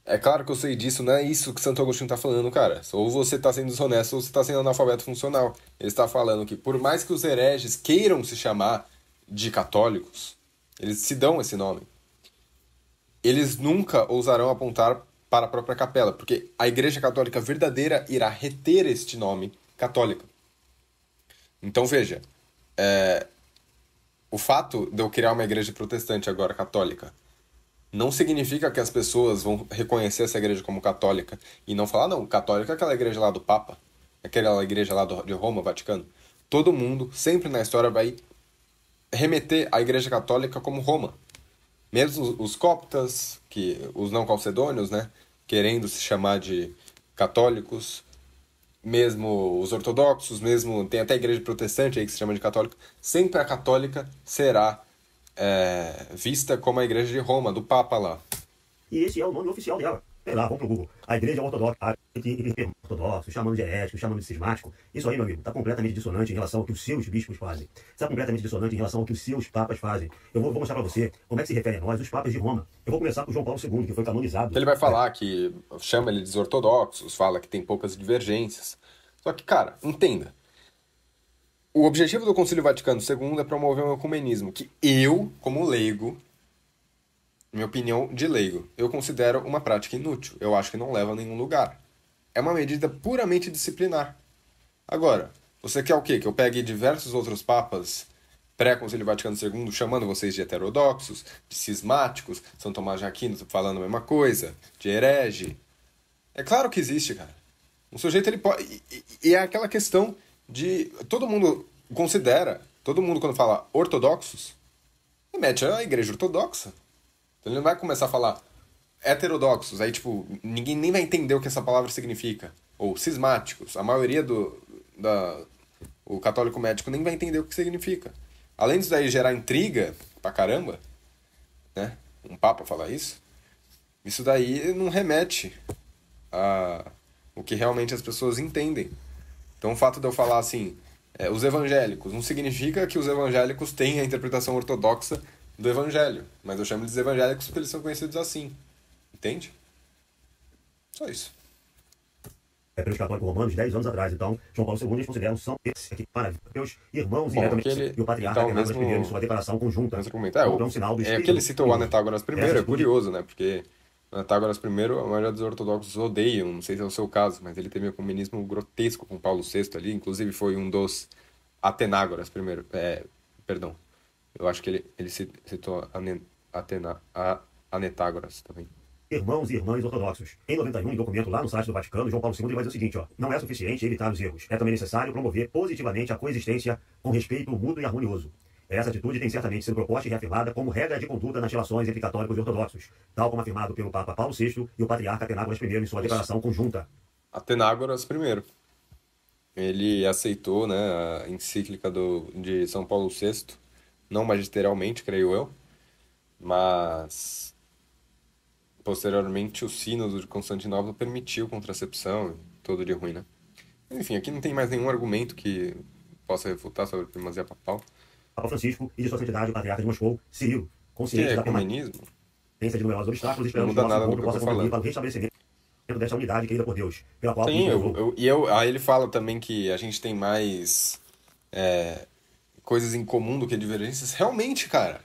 É claro que eu sei disso, não é isso que Santo Agostinho tá falando, cara. Ou você tá sendo desonesto ou você tá sendo analfabeto funcional. Ele está falando que por mais que os hereges queiram se chamar de católicos, eles se dão esse nome. Eles nunca ousarão apontar para a própria capela, porque a Igreja Católica verdadeira irá reter este nome católica. Então veja, o fato de eu criar uma igreja protestante agora católica não significa que as pessoas vão reconhecer essa igreja como católica e não falar, não, católica é aquela igreja lá do Papa, aquela igreja lá de Roma, Vaticano. Todo mundo, sempre na história, vai remeter a igreja católica como Roma. Mesmo os coptas, os não calcedônios, né, querendo se chamar de católicos, mesmo os ortodoxos, mesmo tem até a igreja protestante aí que se chama de católica, sempre a católica será vista como a igreja de Roma, do Papa lá. E esse é o nome oficial dela. Sei lá, vamos pro Google. A igreja ortodoxa, ortodoxo, chamando de herético, chamando de cismático. Isso aí, meu amigo, está completamente dissonante em relação ao que os seus bispos fazem. Está completamente dissonante em relação ao que os seus papas fazem. Eu vou mostrar para você como é que se refere a nós, os papas de Roma. Eu vou começar com João Paulo II, que foi canonizado. Ele vai falar que chama ele de ortodoxos, fala que tem poucas divergências. Só que, cara, entenda. O objetivo do Concílio Vaticano II é promover um ecumenismo que eu, como leigo, minha opinião de leigo, eu considero uma prática inútil. Eu acho que não leva a nenhum lugar. É uma medida puramente disciplinar. Agora, você quer o quê? Que eu pegue diversos outros papas pré-Concílio Vaticano II chamando vocês de heterodoxos, de cismáticos, São Tomás de Aquino falando a mesma coisa, de herege? É claro que existe, cara. Um sujeito, ele pode... E é aquela questão de... Todo mundo considera, todo mundo quando fala ortodoxos, remete à igreja ortodoxa. Então ele não vai começar a falar heterodoxos, aí tipo, ninguém nem vai entender o que essa palavra significa. Ou cismáticos, a maioria o católico médico nem vai entender o que significa. Além disso daí gerar intriga pra caramba, né? Um papa falar isso daí não remete a o que realmente as pessoas entendem. Então o fato de eu falar assim, os evangélicos, não significa que os evangélicos têm a interpretação ortodoxa do evangelho, mas eu chamo eles de evangélicos porque eles são conhecidos assim. Entende? Só isso. Pelos católicos romanos 10 anos atrás. Então, João Paulo II eles consideram São aqui para meus irmãos diretamente e o patriarca Atenágoras I em sua declaração conjunta. Um sinal do que ele citou o Anetágoras I é curioso, né? Porque o Anetágoras I, a maioria dos ortodoxos odeiam, não sei se é o seu caso, mas ele teve um ecumenismo grotesco com Paulo VI ali, inclusive foi um dos Atenágoras I, perdão. Eu acho que ele citou Anetágoras também. Irmãos e irmãs ortodoxos. Em 91, em documento lá no site do Vaticano, João Paulo II vai dizer o seguinte, não é suficiente evitar os erros. É também necessário promover positivamente a coexistência com respeito mútuo e harmonioso. Essa atitude tem certamente sido proposta e reafirmada como regra de conduta nas relações entre católicos e ortodoxos, tal como afirmado pelo Papa Paulo VI e o patriarca Atenágoras I em sua declaração conjunta. Atenágoras I. Ele aceitou, né, a encíclica de São Paulo VI, não magisterialmente, creio eu, mas posteriormente o sínodo de Constantinopla permitiu contracepção e tudo de ruim, né? Enfim, aqui não tem mais nenhum argumento que possa refutar sobre a primazia papal. Papa Francisco e de sua santidade o patriarca de Moscou, Cirilo, consciente da ecumenismo? Tem de numerosos obstáculos, esperamos que o nosso encontro que possa contribuir para o restabelecimento dessa unidade querida por Deus, pela qual Sim, aí ele fala também que a gente tem mais coisas em comum do que divergências. Realmente, cara,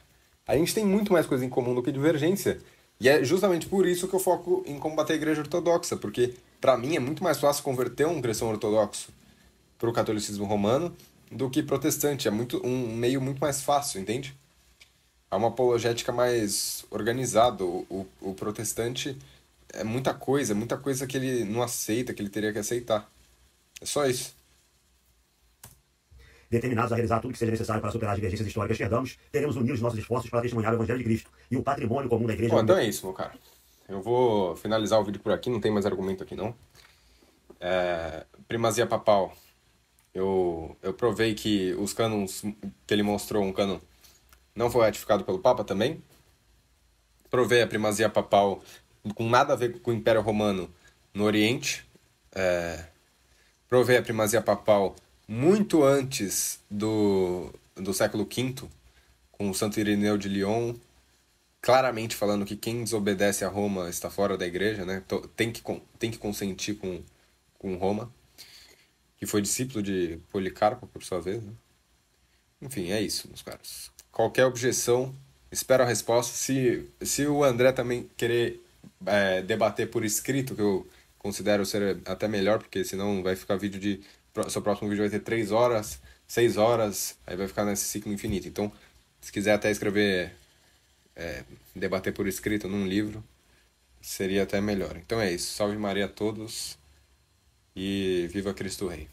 a gente tem muito mais coisa em comum do que divergência. E é justamente por isso que eu foco em combater a igreja ortodoxa, porque pra mim é muito mais fácil converter um cristão ortodoxo pro catolicismo romano do que protestante. É um meio muito mais fácil, entende? É uma apologética mais organizada. O protestante é muita coisa que ele não aceita, que ele teria que aceitar. É só isso. Determinados a realizar tudo que seja necessário para superar as divergências históricas que herdamos, teremos unido os nossos esforços para testemunhar o Evangelho de Cristo e o patrimônio comum da igreja. Bom, então é isso, meu cara. Eu vou finalizar o vídeo por aqui, não tem mais argumento aqui não. Primazia papal. Eu provei que os cânons que ele mostrou, um cânon, não foi ratificado pelo Papa também. Provei a primazia papal com nada a ver com o Império Romano no Oriente. Provei a primazia papal muito antes do século V, com o Santo Irineu de Lyon, claramente falando que quem desobedece a Roma está fora da igreja, né? Tem que consentir com Roma, que foi discípulo de Policarpo, por sua vez, né? Enfim, é isso, meus caros. Qualquer objeção, espero a resposta. Se o André também querer debater por escrito, que eu considero ser até melhor, porque senão vai ficar vídeo de... Seu próximo vídeo vai ter 3 horas, 6 horas, aí vai ficar nesse ciclo infinito. Então, se quiser até escrever, debater por escrito num livro, seria até melhor. Então é isso. Salve Maria a todos e viva Cristo Rei.